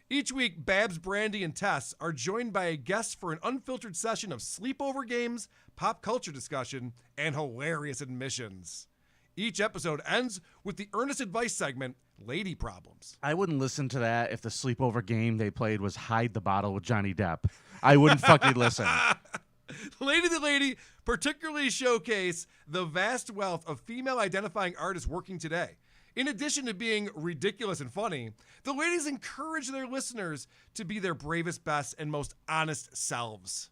Each week, Babs, Brandy, and Tess are joined by a guest for an unfiltered session of sleepover games, pop culture discussion, and hilarious admissions. Each episode ends with the earnest advice segment, Lady Problems. I wouldn't listen to that if the sleepover game they played was Hide the Bottle with Johnny Depp. I wouldn't fucking listen. Lady to Lady particularly showcase the vast wealth of female identifying artists working today. In addition to being ridiculous and funny, the ladies encourage their listeners to be their bravest, best, and most honest selves.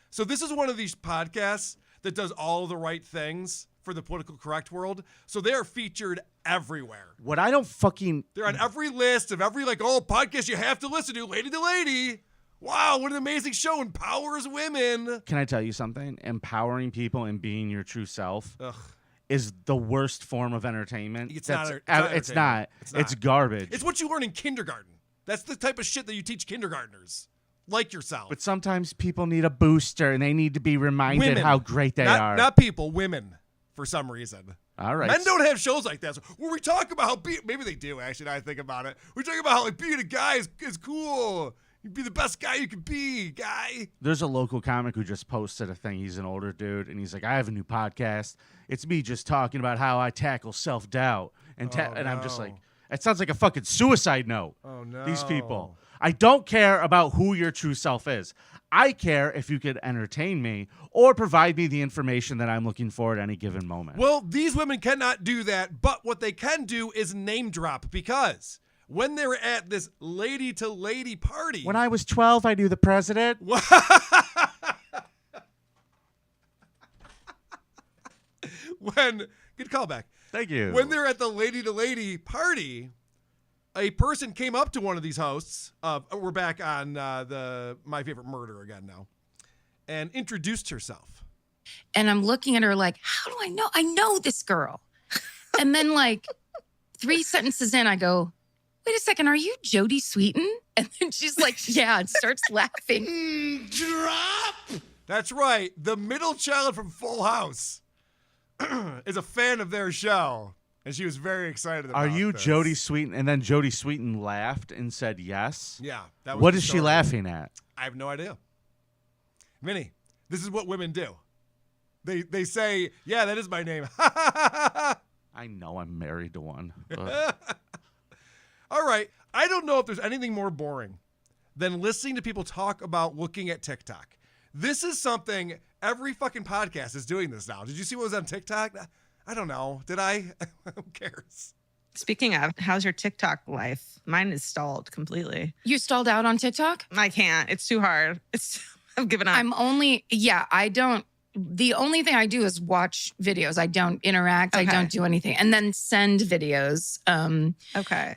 So this is one of these podcasts that does all the right things for the politically correct world. So they are featured everywhere. What I don't fucking... They're on every list of every, podcast you have to listen to, Lady to Lady. Wow, what an amazing show. Empowers women. Can I tell you something? Empowering people and being your true self is the worst form of entertainment. It's not. It's garbage. It's what you learn in kindergarten. That's the type of shit that you teach kindergartners. Like yourself. But sometimes people need a booster and they need to be reminded how great they are. Not people, women, for some reason. All right. Men don't have shows like that. So where we talk about how maybe they do, actually, now I think about it. We talk about how being a guy is cool. You be the best guy you can be, guy. There's a local comic who just posted a thing. He's an older dude, and he's like, I have a new podcast. It's me just talking about how I tackle self-doubt. And I'm just like, it sounds like a fucking suicide note. Oh, no. These people. I don't care about who your true self is. I care if you could entertain me or provide me the information that I'm looking for at any given moment. Well, these women cannot do that, but what they can do is name drop because when they were at this lady to lady party. When I was 12, I knew the president. Good callback. Thank you. When they're at the lady to lady party, a person came up to one of these hosts. We're back on the My Favorite Murder again now, and introduced herself. And I'm looking at her like, how do I know? I know this girl. And then 3 sentences in, I go, wait a second, are you Jodie Sweetin? And then she's like, yeah, and starts laughing. Drop! That's right. The middle child from Full House is a fan of their show. And she was very excited about it. Are you this. Jodie Sweetin? And then Jodie Sweetin laughed and said yes? Yeah. That was what is she laughing at? I have no idea. Vinny, this is what women do. They say, yeah, that is my name. I know I'm married to one. All right. I don't know if there's anything more boring than listening to people talk about looking at TikTok. This is something every fucking podcast is doing this now. Did you see what was on TikTok? I don't know. Did I? Who cares? Speaking of, how's your TikTok life? Mine is stalled completely. You stalled out on TikTok? I can't. It's too hard. I've given up. I don't. The only thing I do is watch videos. I don't interact. Okay. I don't do anything. And then send videos. Okay.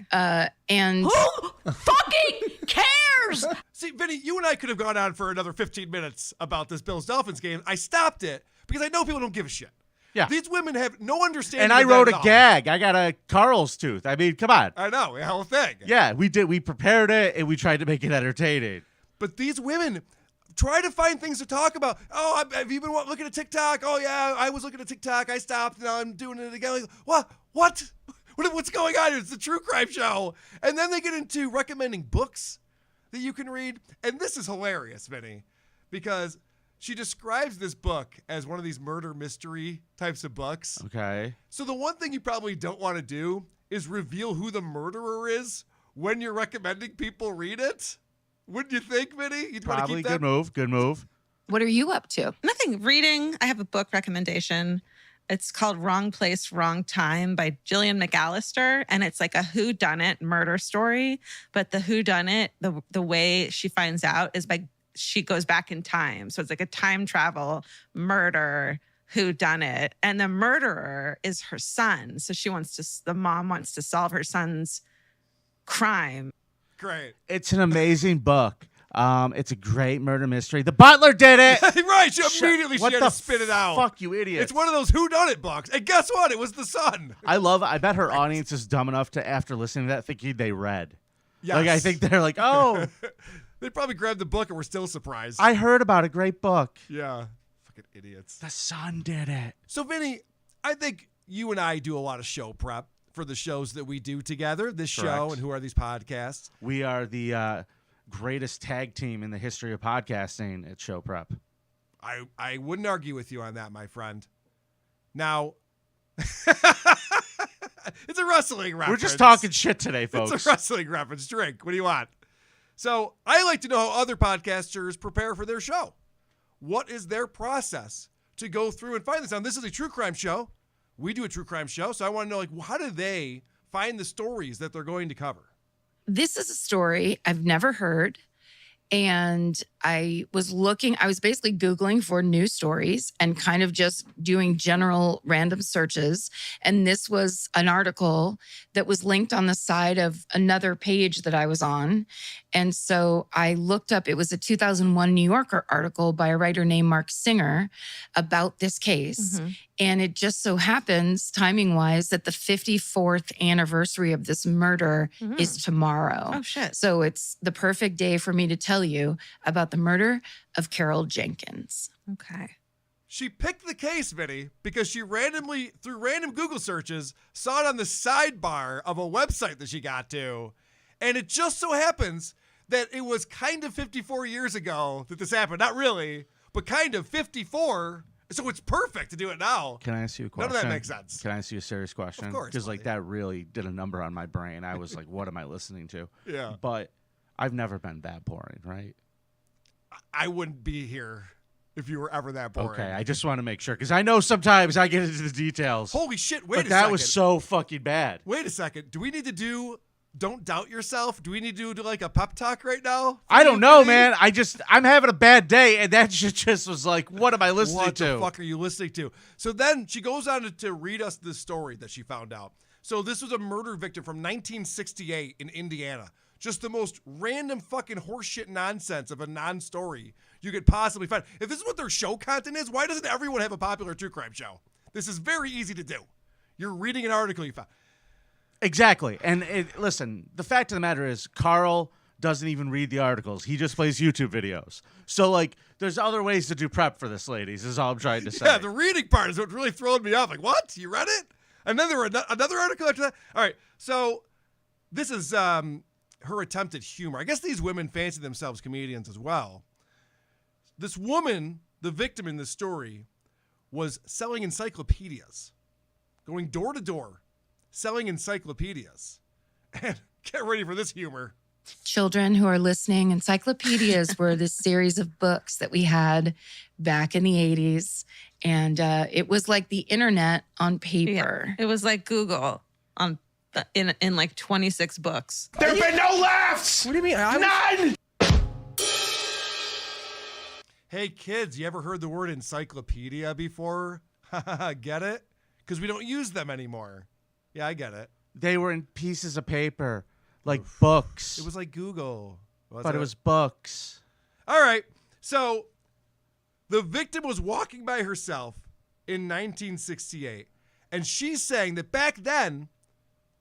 And who fucking cares? See, Vinny, you and I could have gone on for another 15 minutes about this Bills-Dolphins game. I stopped it because I know people don't give a shit. Yeah. These women have no understanding. And I of wrote that a at all. gag. I got a Carl's tooth. I mean, come on. I know. The whole thing. Yeah, we did. We prepared it and we tried to make it entertaining. But these women try to find things to talk about. Oh, have you been looking at TikTok? Oh, yeah, I was looking at TikTok. I stopped. Now I'm doing it again. Like, what? What's going on here? It's a true crime show. And then they get into recommending books that you can read. And this is hilarious, Vinny, because she describes this book as one of these murder mystery types of books. Okay. So the one thing you probably don't want to do is reveal who the murderer is when you're recommending people read it. Wouldn't you think, Vinny? You'd want to Probably keep that? good move. What are you up to? Nothing. Reading. I have a book recommendation. It's called Wrong Place, Wrong Time by Gillian McAllister. And it's like a whodunit murder story. But the whodunit, the way she finds out is by she goes back in time. So it's like a time travel murder whodunit. And the murderer is her son. So the mom wants to solve her son's crime. Great. It's an amazing book. It's a great murder mystery. The butler did it. Right. She immediately what had the to spit it out. Fuck you, idiot. It's one of those whodunit books. And guess what? It was the son. I bet her audience is dumb enough to, after listening to that, thinking they read. Yes. Like, I think they're like, oh. They probably grabbed the book and were still surprised. I heard about a great book. Yeah. Fucking idiots. The son did it. So, Vinny, I think you and I do a lot of show prep for the shows that we do together. This show and Who Are These Podcasts? We are the greatest tag team in the history of podcasting at Show Prep. I wouldn't argue with you on that, my friend. Now, it's a wrestling reference. We're just talking shit today, folks. It's a wrestling reference. Drink. What do you want? So I like to know how other podcasters prepare for their show. What is their process to go through and find this? Now, this is a true crime show. We do a true crime show, so I want to know, like, how do they find the stories that they're going to cover? This is a story I've never heard. And I was basically Googling for news stories and kind of just doing general random searches. And this was an article that was linked on the side of another page that I was on. And so I looked up, it was a 2001 New Yorker article by a writer named Mark Singer about this case. Mm-hmm. And it just so happens, timing-wise, that the 54th anniversary of this murder is tomorrow. Oh, shit. So it's the perfect day for me to tell you about the murder of Carol Jenkins. Okay. She picked the case, Vinny, because she randomly, through random Google searches, saw it on the sidebar of a website that she got to. And it just so happens that it was kind of 54 years ago that this happened. Not really, but kind of 54. So it's perfect to do it now. Can I ask you a question? None of that makes sense. Can I ask you a serious question? Of course. Because like that really did a number on my brain. I was like, what am I listening to? Yeah. But I've never been that boring, right? I wouldn't be here if you were ever that boring. Okay, I just want to make sure because I know sometimes I get into the details. Holy shit, wait a second. But that was so fucking bad. Wait a second. Do we need to do Don't Doubt Yourself? Do we need to do like a pep talk right now? I don't know, man. I'm having a bad day, and that shit just was like, what am I listening What to? the fuck are you listening to? So then she goes on to read us this story that she found out. So this was a murder victim from 1968 in Indiana. Just the most random fucking horseshit nonsense of a non-story you could possibly find. If this is what their show content is, why doesn't everyone have a popular true crime show? This is very easy to do. You're reading an article you found. Exactly. And listen, the fact of the matter is Karl doesn't even read the articles. He just plays YouTube videos. So, like, there's other ways to do prep for this, ladies, is all I'm trying to say. Yeah, the reading part is what really throwing me off. Like, what? You read it? And then there were another article after that? All right, so this is her attempt at humor. I guess these women fancy themselves comedians as well. This woman, the victim in this story, was selling encyclopedias, going door to door, selling encyclopedias. And get ready for this humor. Children who are listening, encyclopedias were this series of books that we had back in the 80s. And it was like the internet on paper. Yeah, it was like Google on in like 26 books. There have been no laughs. What do you mean? None. Hey, kids, you ever heard the word encyclopedia before? Get it? Because we don't use them anymore. Yeah, I get it. They were in pieces of paper, like books. It was like Google. But it was books. All right. So the victim was walking by herself in 1968. And she's saying that back then,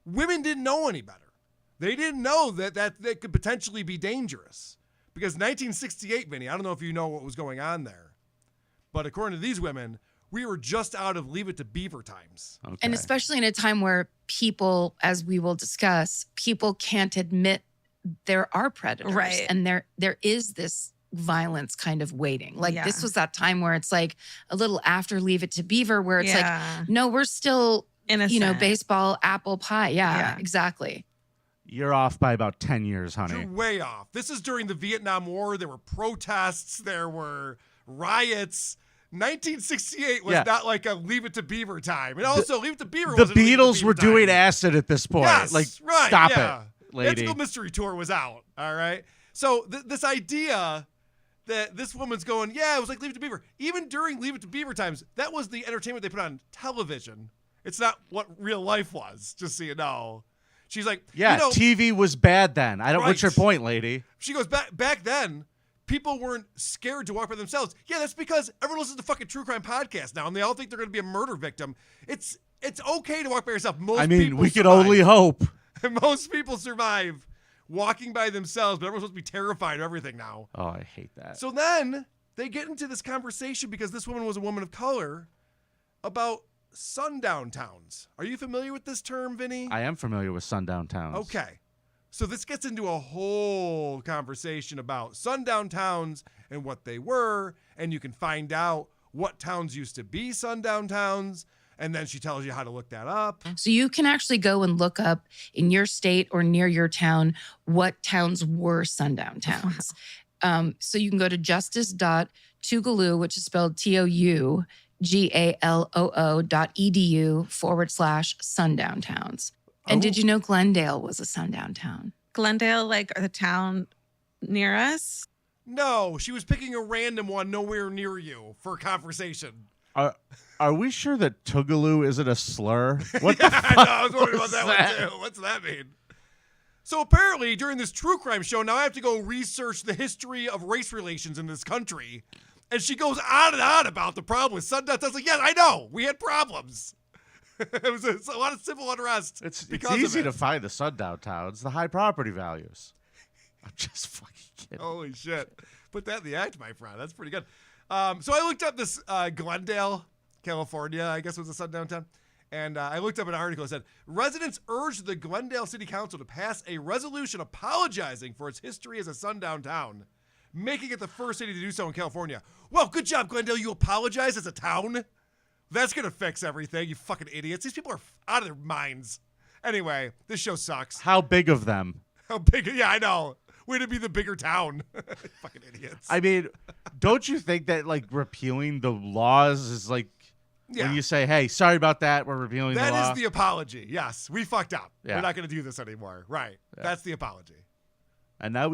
women didn't know any better. They didn't know that they could potentially be dangerous. Because 1968, Vinny, I don't know if you know what was going on there. But according to these women, we were just out of Leave It to Beaver times. Okay. And especially in a time where people, as we will discuss, people can't admit there are predators. Right. And there is this violence kind of waiting. Like this was that time where it's like a little after Leave It to Beaver where it's like, no, we're still, innocent. Baseball, apple pie. Yeah, exactly. You're off by about 10 years, honey. You're way off. This is during the Vietnam War. There were protests. There were riots. 1968 was not like a Leave It to Beaver time. And also, Leave It to Beaver was the Beatles were doing acid at this point. Yes, like, right, stop yeah. it, lady. Mythical Mystery Tour was out, all right? So this idea that this woman's going, yeah, it was like Leave It to Beaver. Even during Leave It to Beaver times, that was the entertainment they put on television. It's not what real life was, just so you know. She's like, Yeah, TV was bad then. What's your point, lady? She goes, back then, people weren't scared to walk by themselves. Yeah, that's because everyone listens to fucking true crime podcasts now, and they all think they're going to be a murder victim. It's okay to walk by yourself. We could only hope. Most people survive walking by themselves, but everyone's supposed to be terrified of everything now. Oh, I hate that. So then they get into this conversation because this woman was a woman of color about sundown towns. Are you familiar with this term, Vinny? I am familiar with sundown towns. Okay. So this gets into a whole conversation about sundown towns and what they were, and you can find out what towns used to be sundown towns, and then she tells you how to look that up. So you can actually go and look up in your state or near your town what towns were sundown towns. So you can go to justice.tougaloo, which is spelled TOUGALOO.edu/sundown towns. And did you know Glendale was a sundown town? Glendale, like the town near us? No, she was picking a random one nowhere near you for conversation. Are we sure that Tougaloo isn't a slur? What Yeah, the fuck I know. I was wondering about that was one too. What's that mean? So apparently, during this true crime show, now I have to go research the history of race relations in this country. And she goes on and on about the problem with sundown towns. Like, yes, I know. We had problems. It's a lot of civil unrest. It's easy to find the sundown towns, the high property values. I'm just fucking kidding. Holy shit. Put that in the act, my friend. That's pretty good. So I looked up this Glendale, California, I guess was a sundown town. And I looked up an article that said, residents urged the Glendale City Council to pass a resolution apologizing for its history as a sundown town, making it the first city to do so in California. Well, good job, Glendale. You apologize as a town? That's going to fix everything, you fucking idiots. These people are out of their minds. Anyway, this show sucks. How big of them? How big? Yeah, I know. Way to be the bigger town. Fucking idiots. I mean, don't you think that like repealing the laws is like when you say, hey, sorry about that, we're repealing the law? That is the apology. Yes, we fucked up. Yeah. We're not going to do this anymore. Right. Yeah. That's the apology. And now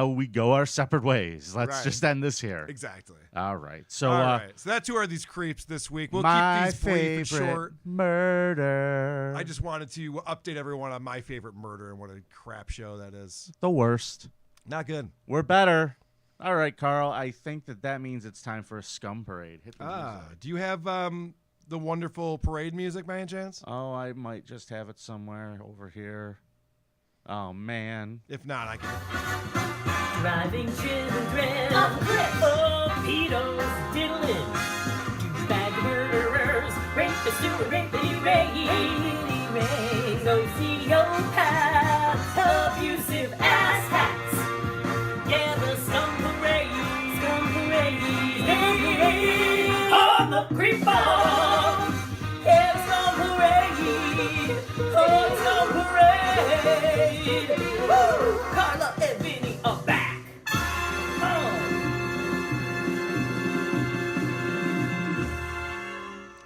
we go our separate ways. Let's just end this here. Exactly. All right. So all right. So that's who are these creeps this week. We'll keep my these brief and favorite short. murder. I just wanted to update everyone on my favorite murder and what a crap show that is. The worst. Not good. We're better. All right, Carl. I think that means it's time for a Scum parade. Hit the music. Do you have the wonderful parade music by any chance? Oh, I might just have it somewhere over here. Oh, man. If not, I can. Driving children, oh, pedos, diddling, douchebag murderers, rapists who rapey, sociopaths, abusive ass hats. Yeah, the Scum Parade, on the creep off. Yeah, the Scum Parade, oh, Scum Parade. Woo! Carla and Vinnie are back.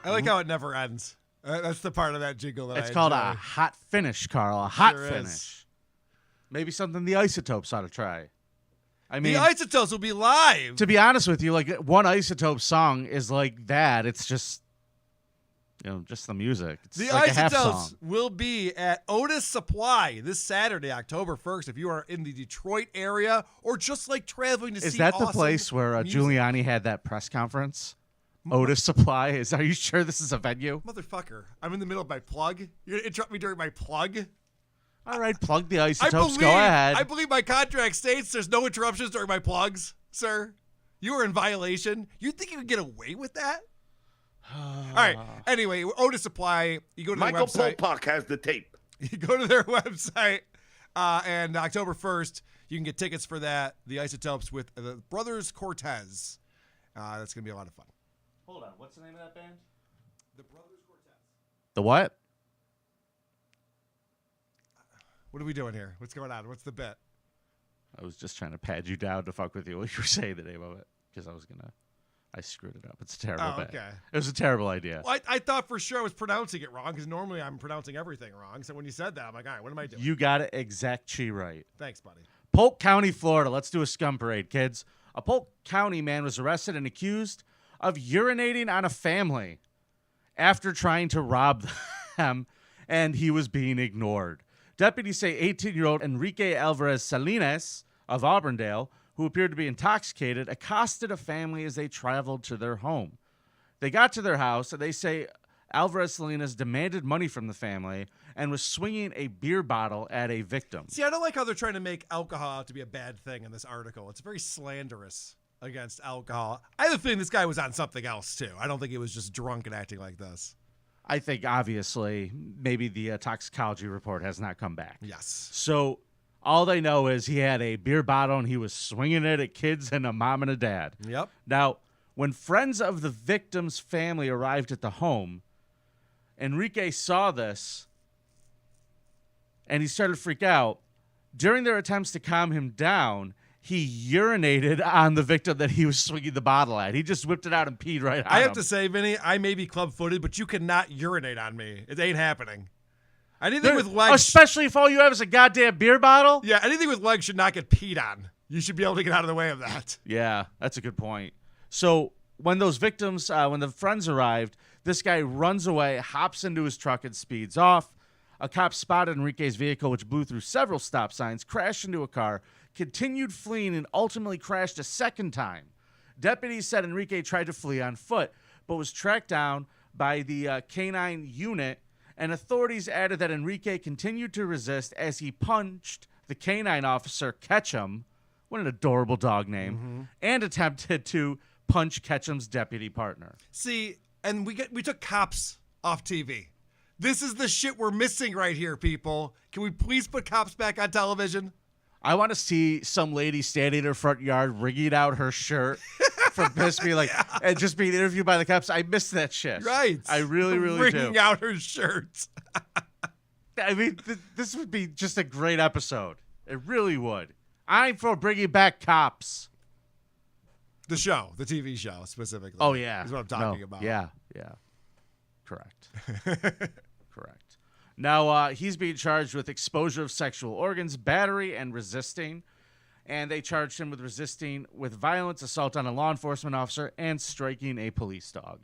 I like how it never ends. That's the part of that jingle that It's I called enjoy. a hot finish, Carl. A hot Sure finish. is. Maybe something the Isotopes ought to try. I mean, the Isotopes will be live. To be honest with you, like one Isotope song is like that. It's just, just the music. It's The like a half Isotopes song. will be at Otis Supply this Saturday, October 1st. If you are in the Detroit area or just like traveling to see Is that the awesome place where music. Giuliani had that press conference? Otis Supply. Are you sure this is a venue? Motherfucker, I'm in the middle of my plug. You're going to interrupt me during my plug? All right, plug the Isotopes. Go ahead. I believe my contract states there's no interruptions during my plugs, sir. You are in violation. You think you can get away with that? All right. Anyway, Otis Supply. You go to Michael their website. Polpak has the tape. You go to their website, and October 1st, you can get tickets for that. The Isotopes with the Brothers Cortez. That's going to be a lot of fun. Hold on. What's the name of that band? The Brothers Cortez. The what? What are we doing here? What's going on? What's the bet? I was just trying to pad you down to fuck with you while you were saying the name of it because I screwed it up. It's a terrible bet. Okay. It was a terrible idea. Well, I thought for sure I was pronouncing it wrong because normally I'm pronouncing everything wrong. So when you said that, I'm like, all right, what am I doing? You got it exactly right. Thanks, buddy. Polk County, Florida. Let's do a Scum parade, kids. A Polk County man was arrested and accused of urinating on a family after trying to rob them, and he was being ignored. Deputies say 18-year-old Enrique Alvarez Salinas of Auburndale, who appeared to be intoxicated, accosted a family as they traveled to their home. They got to their house, and they say Alvarez Salinas demanded money from the family and was swinging a beer bottle at a victim. See, I don't like how they're trying to make alcohol out to be a bad thing in this article. It's very slanderous against alcohol. I have a feeling this guy was on something else, too. I don't think he was just drunk and acting like this. I think, obviously, maybe the toxicology report has not come back. Yes. So all they know is he had a beer bottle and he was swinging it at kids and a mom and a dad. Yep. Now, when friends of the victim's family arrived at the home, Enrique saw this and he started to freak out. During their attempts to calm him down, he urinated on the victim that he was swinging the bottle at. He just whipped it out and peed right on I have him. to say, Vinny, I may be club-footed, but you cannot urinate on me. It ain't happening. Anything with legs... Especially if all you have is a goddamn beer bottle? Yeah, anything with legs should not get peed on. You should be able to get out of the way of that. Yeah, that's a good point. So when those victims, when the friends arrived, this guy runs away, hops into his truck, and speeds off. A cop spotted Enrique's vehicle, which blew through several stop signs, crashed into a car, continued fleeing, and ultimately crashed a second time. Deputies said Enrique tried to flee on foot, but was tracked down by the canine unit, and authorities added that Enrique continued to resist as he punched the canine officer Ketchum, what an adorable dog name, and attempted to punch Ketchum's deputy partner. See, and we took cops off TV. This is the shit we're missing right here, people. Can we please put cops back on television? I want to see some lady standing in her front yard, wringing out her shirt from piss, being like, and just being interviewed by the cops. I miss that shit. Right. I really, really do. Wringing out her shirt. I mean, this would be just a great episode. It really would. I'm for bringing back cops. The show, the TV show specifically. Oh, yeah. Is what I'm talking about. Yeah. Correct. Correct. Now, he's being charged with exposure of sexual organs, battery, and resisting. And they charged him with resisting with violence, assault on a law enforcement officer, and striking a police dog.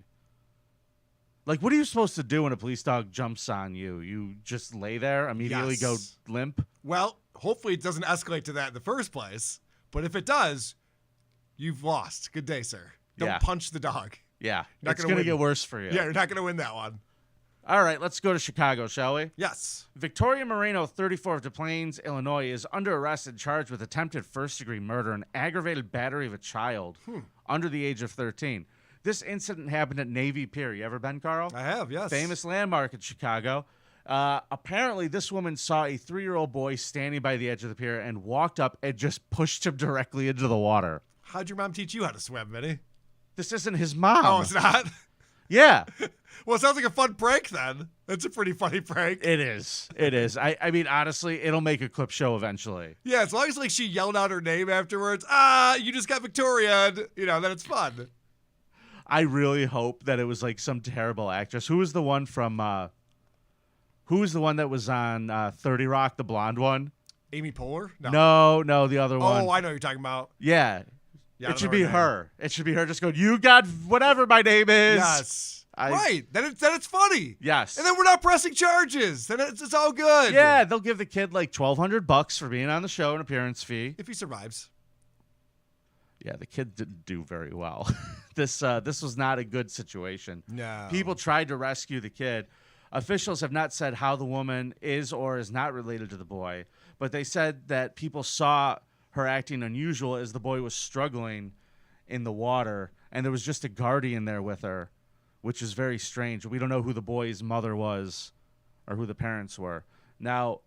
Like, what are you supposed to do when a police dog jumps on you? You just lay there, immediately go limp? Well, hopefully it doesn't escalate to that in the first place. But if it does, you've lost. Good day, sir. Don't punch the dog. Yeah. Not It's going to get worse for you. Yeah, you're not going to win that one. All right, let's go to Chicago, shall we? Yes. Victoria Moreno, 34, of Des Plaines, Illinois, is under arrest and charged with attempted first-degree murder and aggravated battery of a child under the age of 13. This incident happened at Navy Pier. You ever been, Carl? I have, yes. Famous landmark in Chicago. Apparently, this woman saw a 3-year-old boy standing by the edge of the pier and walked up and just pushed him directly into the water. How'd your mom teach you how to swim, Vinny? This isn't his mom. Oh, it's not? Yeah. Well, it sounds like a fun prank then. That's a pretty funny prank. It is. It is. I mean, honestly, it'll make a clip show eventually. Yeah, as long as like she yelled out her name afterwards. You just got Victoria. And, then it's fun. I really hope that it was like some terrible actress. Who was the one from? Who was the one that was on 30 Rock, the blonde one? Amy Poehler? No, the other one. Oh, I know what you're talking about. Yeah. Yeah, it should be her. It should be her just going, you got whatever my name is. Yes. Right. Then it's funny. Yes. And then we're not pressing charges. Then it's all good. Yeah, they'll give the kid like $1,200 for being on the show, an appearance fee. If he survives. Yeah, the kid didn't do very well. This was not a good situation. No. People tried to rescue the kid. Officials have not said how the woman is or is not related to the boy, but they said that people saw her acting unusual as the boy was struggling in the water, and there was just a guardian there with her, which is very strange. We don't know who the boy's mother was or who the parents were. Now,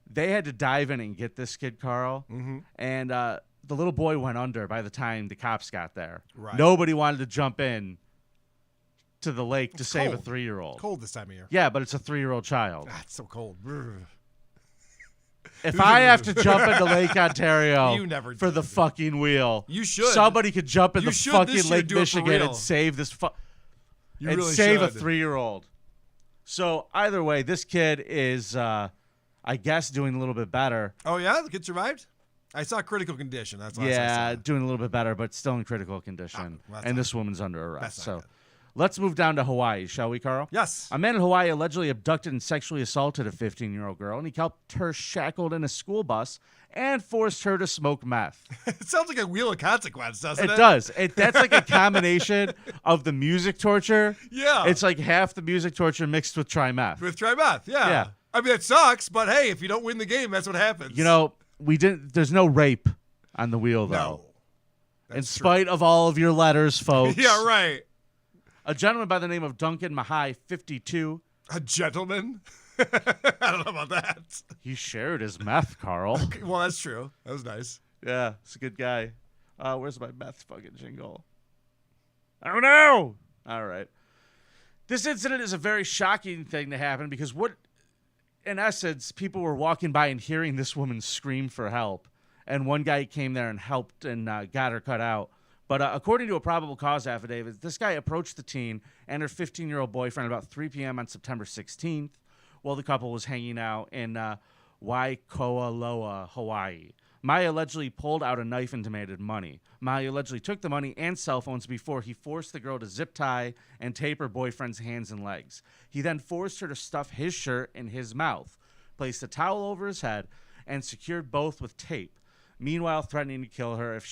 they had to dive in and get this kid, Carl, and the little boy went under by the time the cops got there. Right. Nobody wanted to jump in to the lake to save cold. a 3-year-old. Cold this time of year. Yeah, but it's a 3-year-old child. It's so cold. If I have to jump into Lake Ontario for the fucking wheel, you should. Somebody could jump in the fucking Lake do it for Michigan real. and save this You and really save a should. 3-year-old. So either way, this kid is, I guess, doing a little bit better. Oh yeah, the kid survived. I saw critical condition. That's the last I saw. Doing a little bit better, but still in critical condition. Well, and this woman's under arrest. So Let's move down to Hawaii, shall we, Carl? Yes. A man in Hawaii allegedly abducted and sexually assaulted a 15-year-old girl, and he kept her shackled in a school bus and forced her to smoke meth. It sounds like a Wheel of Consequence, doesn't it? It does. That's like a combination of the music torture. Yeah. It's like half the music torture mixed with trimeth. With trimeth, yeah. I mean, it sucks, but hey, if you don't win the game, that's what happens. You know, there's no rape on the wheel, though. No. In spite of all of your letters, folks. Yeah, right. A gentleman by the name of Duncan Mahai, 52. A gentleman? I don't know about that. He shared his meth, Carl. Okay, well, that's true. That was nice. Yeah, he's a good guy. Where's my meth fucking jingle? Oh, no! All right. This incident is a very shocking thing to happen because in essence, people were walking by and hearing this woman scream for help. And one guy came there and helped and got her cut out. But according to a probable cause affidavit, this guy approached the teen and her 15-year-old boyfriend about 3 p.m. on September 16th while the couple was hanging out in Waikoloa, Hawaii. Maya allegedly pulled out a knife and demanded money. Maya allegedly took the money and cell phones before he forced the girl to zip tie and tape her boyfriend's hands and legs. He then forced her to stuff his shirt in his mouth, placed a towel over his head, and secured both with tape. Meanwhile, threatening to kill her if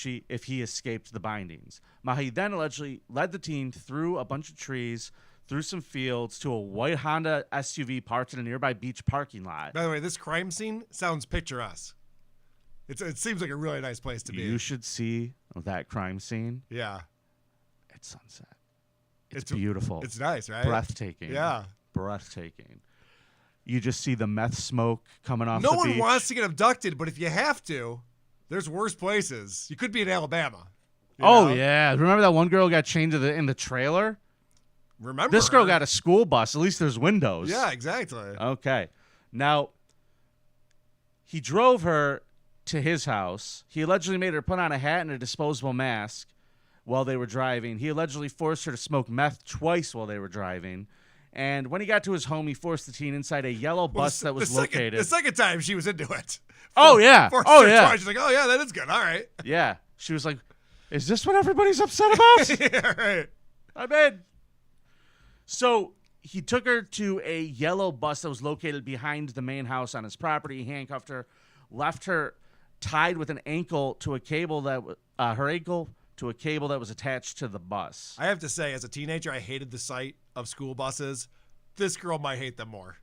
he escaped the bindings. Mahi then allegedly led the teen through a bunch of trees, through some fields, to a white Honda SUV parked in a nearby beach parking lot. By the way, this crime scene sounds picturesque. It seems like a really nice place to be. You should see that crime scene. Yeah. At sunset. It's beautiful. It's nice, right? Breathtaking. Yeah. Breathtaking. You just see the meth smoke coming off No the one beach. wants to get abducted, but if you have to, there's worse places. You could be in Alabama. Oh, yeah. Remember that one girl got chained in the trailer? Remember This girl her? got a school bus. At least there's windows. Yeah, exactly. Okay. Now, he drove her to his house. He allegedly made her put on a hat and a disposable mask while they were driving. He allegedly forced her to smoke meth twice while they were driving. And when he got to his home, he forced the teen inside a yellow bus that was located. The second time she was into it. Oh, yeah. Oh, yeah. She's like, oh, yeah, that is good. All right. Yeah. She was like, is this what everybody's upset about? Yeah, right. I'm in. So he took her to a yellow bus that was located behind the main house on his property. He handcuffed her, left her tied with an ankle to a cable her ankle to a cable that was attached to the bus. I have to say, as a teenager, I hated the sight of school buses. This girl might hate them more.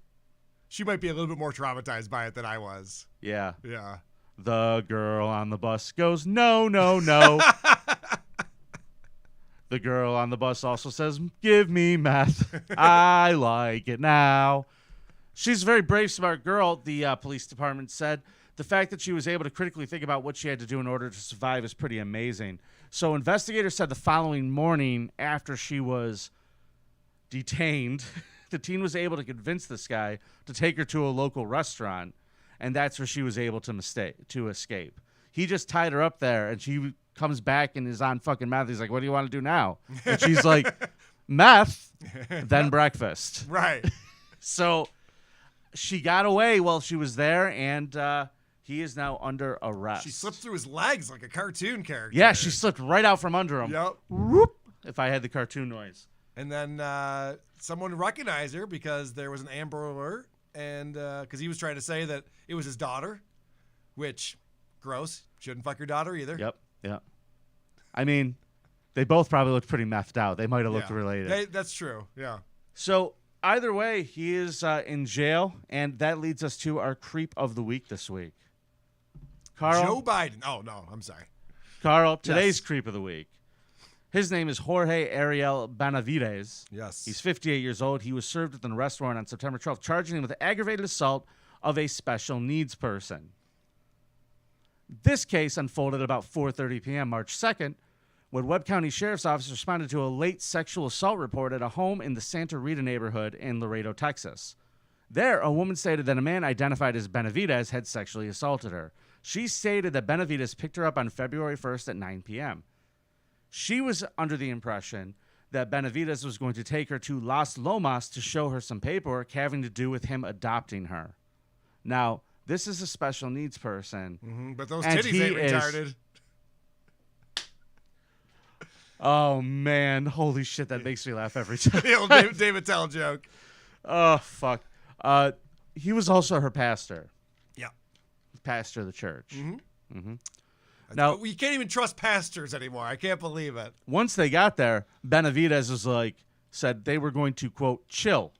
She might be a little bit more traumatized by it than I was. Yeah. Yeah. The girl on the bus goes, no, no, no. The girl on the bus also says, give me meth. I like it now. She's a very brave, smart girl, the police department said. The fact that she was able to critically think about what she had to do in order to survive is pretty amazing. So investigators said the following morning after she was detained, the teen was able to convince this guy to take her to a local restaurant, and that's where she was able to escape. He just tied her up there, and she comes back and is on fucking meth. He's like, what do you want to do now? And she's like, meth, then breakfast. Right. So she got away while she was there, and he is now under arrest. She slipped through his legs like a cartoon character. Yeah, she slipped right out from under him. Yep. Whoop, if I had the cartoon noise. And then someone recognized her because there was an Amber Alert, and because he was trying to say that it was his daughter, which, gross. Shouldn't fuck your daughter either. Yep. Yeah. I mean, they both probably looked pretty methed out. They might have looked related. That's true. Yeah. So either way, he is in jail, and that leads us to our creep of the week this week. Carl. Joe Biden. Oh, no. I'm sorry. Carl, today's creep of the week. His name is Jorge Ariel Benavides. Yes. He's 58 years old. He was served with an arrest warrant on September 12th, charging him with aggravated assault of a special needs person. This case unfolded at about 4:30 p.m. March 2nd, when Webb County Sheriff's Office responded to a late sexual assault report at a home in the Santa Rita neighborhood in Laredo, Texas. There, a woman stated that a man identified as Benavides had sexually assaulted her. She stated that Benavides picked her up on February 1st at 9 p.m. She was under the impression that Benavides was going to take her to Las Lomas to show her some paperwork having to do with him adopting her. Now, this is a special needs person. But those titties ain't retarded. Oh, man. Holy shit, that makes me laugh every time. The old David Tell joke. Oh, fuck. He was also her pastor. Yeah. Pastor of the church. Mm-hmm. Mm-hmm. Now, you can't even trust pastors anymore. I can't believe it. Once they got there, Benavidez was said they were going to, quote, chill.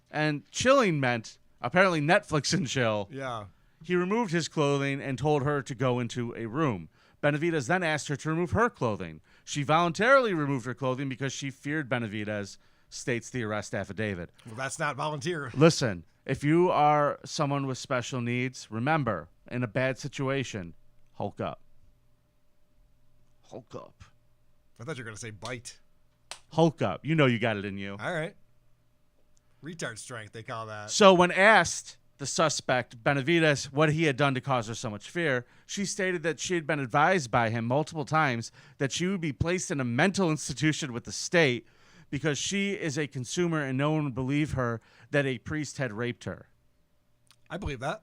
And chilling meant apparently Netflix and chill. Yeah. He removed his clothing and told her to go into a room. Benavidez then asked her to remove her clothing. She voluntarily removed her clothing because she feared Benavidez, states the arrest affidavit. Well, that's not volunteer. Listen, if you are someone with special needs, remember, in a bad situation, Hulk up. Hulk up. I thought you were going to say bite. Hulk up. You know you got it in you. All right. Retard strength, they call that. So when asked the suspect, Benavidez, what he had done to cause her so much fear, she stated that she had been advised by him multiple times that she would be placed in a mental institution with the state because she is a consumer and no one would believe her that a priest had raped her. I believe that.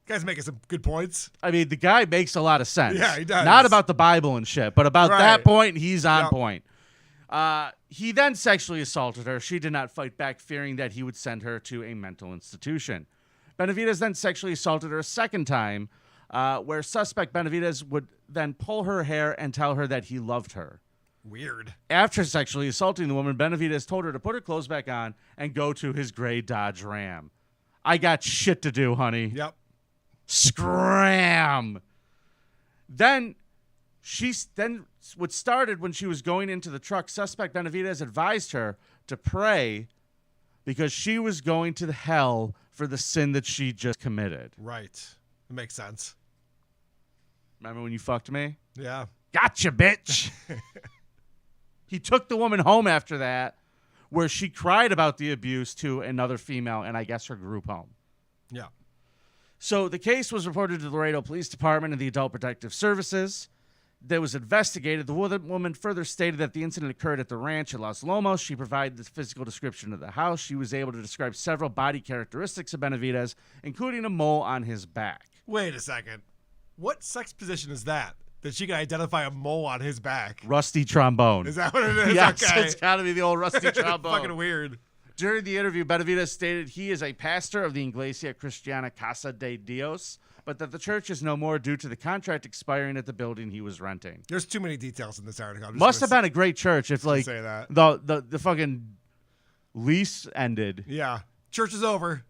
Guy's making some good points. I mean, the guy makes a lot of sense. Yeah, he does. Not about the Bible and shit, but about that point, he's on point. He then sexually assaulted her. She did not fight back, fearing that he would send her to a mental institution. Benavidez then sexually assaulted her a second time, where suspect Benavidez would then pull her hair and tell her that he loved her. Weird. After sexually assaulting the woman, Benavidez told her to put her clothes back on and go to his gray Dodge Ram. I got shit to do, honey. Yep. Scram. Then what started when she was going into the truck, suspect Benavidez advised her to pray because she was going to hell for the sin that she just committed. Right. It makes sense. Remember when you fucked me? Yeah. Gotcha, bitch. He took the woman home after that, where she cried about the abuse to another female and I guess her group home. Yeah. So the case was reported to the Laredo Police Department and the Adult Protective Services. That was investigated. The woman further stated that the incident occurred at the ranch at Los Lomos. She provided the physical description of the house. She was able to describe several body characteristics of Benavidez, including a mole on his back. Wait a second. What sex position is that she can identify a mole on his back? Rusty trombone. Is that what it is? Yes, okay. It's got to be the old rusty trombone. Fucking weird. During the interview, Benavidez stated he is a pastor of the Iglesia Cristiana Casa de Dios, but that the church is no more due to the contract expiring at the building he was renting. There's too many details in this article. Must have been a great church if like say that. the fucking lease ended. Yeah. Church is over.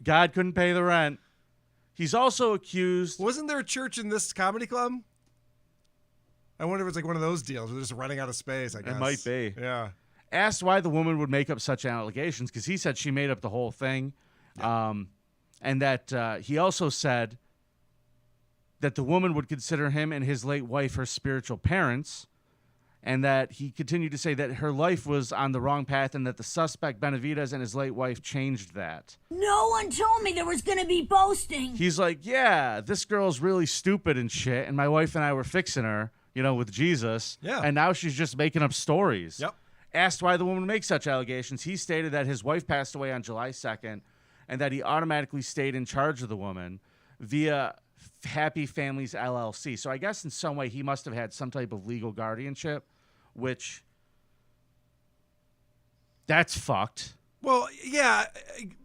God couldn't pay the rent. He's also accused. Wasn't there a church in this comedy club? I wonder if it's like one of those deals where they're just running out of space, I guess. It might be. Yeah. Asked why the woman would make up such allegations, because he said she made up the whole thing. Yeah. And that he also said that the woman would consider him and his late wife her spiritual parents, and that he continued to say that her life was on the wrong path and that the suspect, Benavidez, and his late wife changed that. No one told me there was going to be boasting. He's like, yeah, this girl's really stupid and shit, and my wife and I were fixing her, with Jesus, and now she's just making up stories. Yep. Asked why the woman makes such allegations, he stated that his wife passed away on July 2nd, and that he automatically stayed in charge of the woman via Happy Families LLC. So I guess in some way he must have had some type of legal guardianship, which that's fucked. Well, yeah,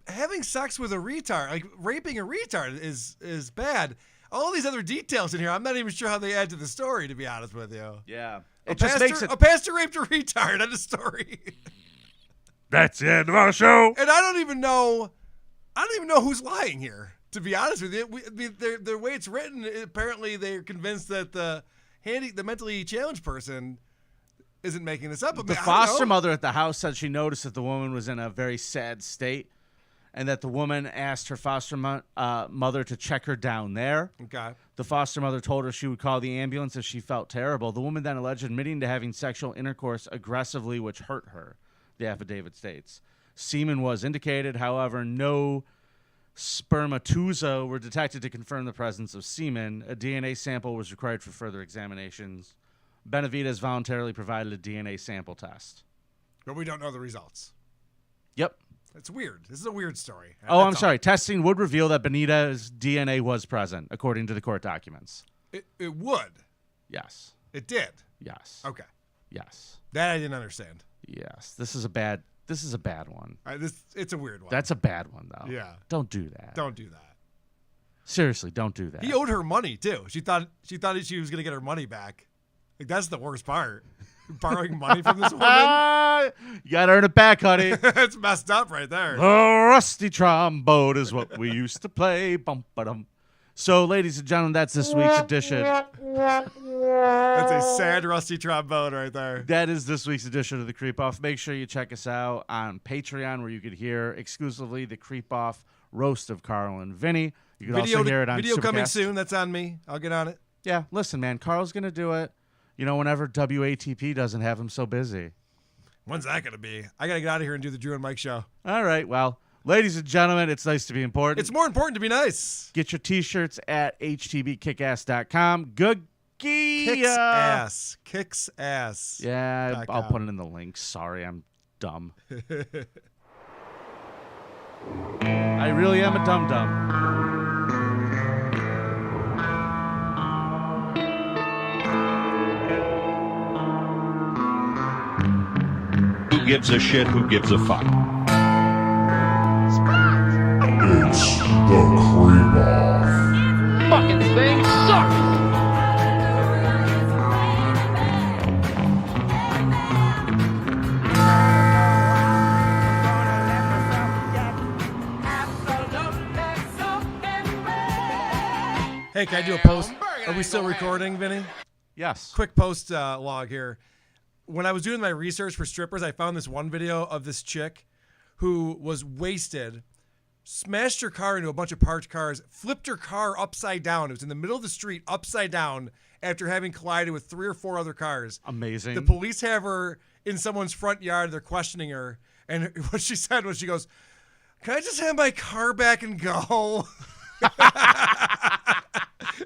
having sex with a retard, like raping a retard is bad. All these other details in here, I'm not even sure how they add to the story, to be honest with you. Yeah. A pastor raped a retard. End of story. That's the end of our show. And I don't even know who's lying here, to be honest with you. The way it's written, apparently they're convinced that the mentally challenged person isn't making this up. The foster mother at the house said she noticed that the woman was in a very sad state, and that the woman asked her foster mother to check her down there. Okay. The foster mother told her she would call the ambulance if she felt terrible. The woman then alleged admitting to having sexual intercourse aggressively, which hurt her, the affidavit states. Semen was indicated, however, no spermatozoa were detected to confirm the presence of semen. A DNA sample was required for further examinations. Benavidez voluntarily provided a DNA sample test. But we don't know the results. Yep. It's weird. This is a weird story. I'm sorry. Testing would reveal that Benita's DNA was present, according to the court documents. It would. Yes. It did. Yes. Okay. Yes. That I didn't understand. Yes. This is a bad one. It's a weird one. That's a bad one, though. Yeah. Don't do that. Don't do that. Seriously, don't do that. He owed her money too. She thought she was gonna get her money back. Like that's the worst part. Borrowing money from this woman. You gotta earn it back, honey. It's messed up right there. The rusty trombone is what we used to play. Bum, ba-dum. So, ladies and gentlemen, that's this week's edition. That's a sad rusty trombone right there. That is this week's edition of the Creep Off. Make sure you check us out on Patreon, where you could hear exclusively the Creep Off roast of Karl and Vinnie. You can also hear it on video coming Supercast. soon. That's on me. I'll get on it. Yeah, listen, man. Karl's gonna do it. You know, whenever WATP doesn't have him so busy. When's that gonna be? I gotta get out of here and do the Drew and Mike show. All right. Well, ladies and gentlemen, it's nice to be important. It's more important to be nice. Get your T-shirts at htbkickass.com. Good Kicks ass. Kicks ass. Yeah, I'll put it in the link. Sorry, I'm dumb. I really am a dum-dum. Who gives a shit? Who gives a fuck? It's the Creep Off. Fucking thing sucks. Hey, can I do a post? Are we still recording, Vinny? Yes. Quick post log here. When I was doing my research for strippers, I found this one video of this chick who was wasted, smashed her car into a bunch of parked cars, flipped her car upside down. It was in the middle of the street, upside down, after having collided with 3 or 4 other cars. Amazing. The police have her in someone's front yard. They're questioning her. And what she said was, she goes, "Can I just have my car back and go?"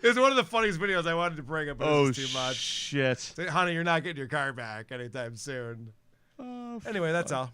It's one of the funniest videos I wanted to bring up, but it's too much. Shit. Say, honey, you're not getting your car back anytime soon. Anyway, that's all.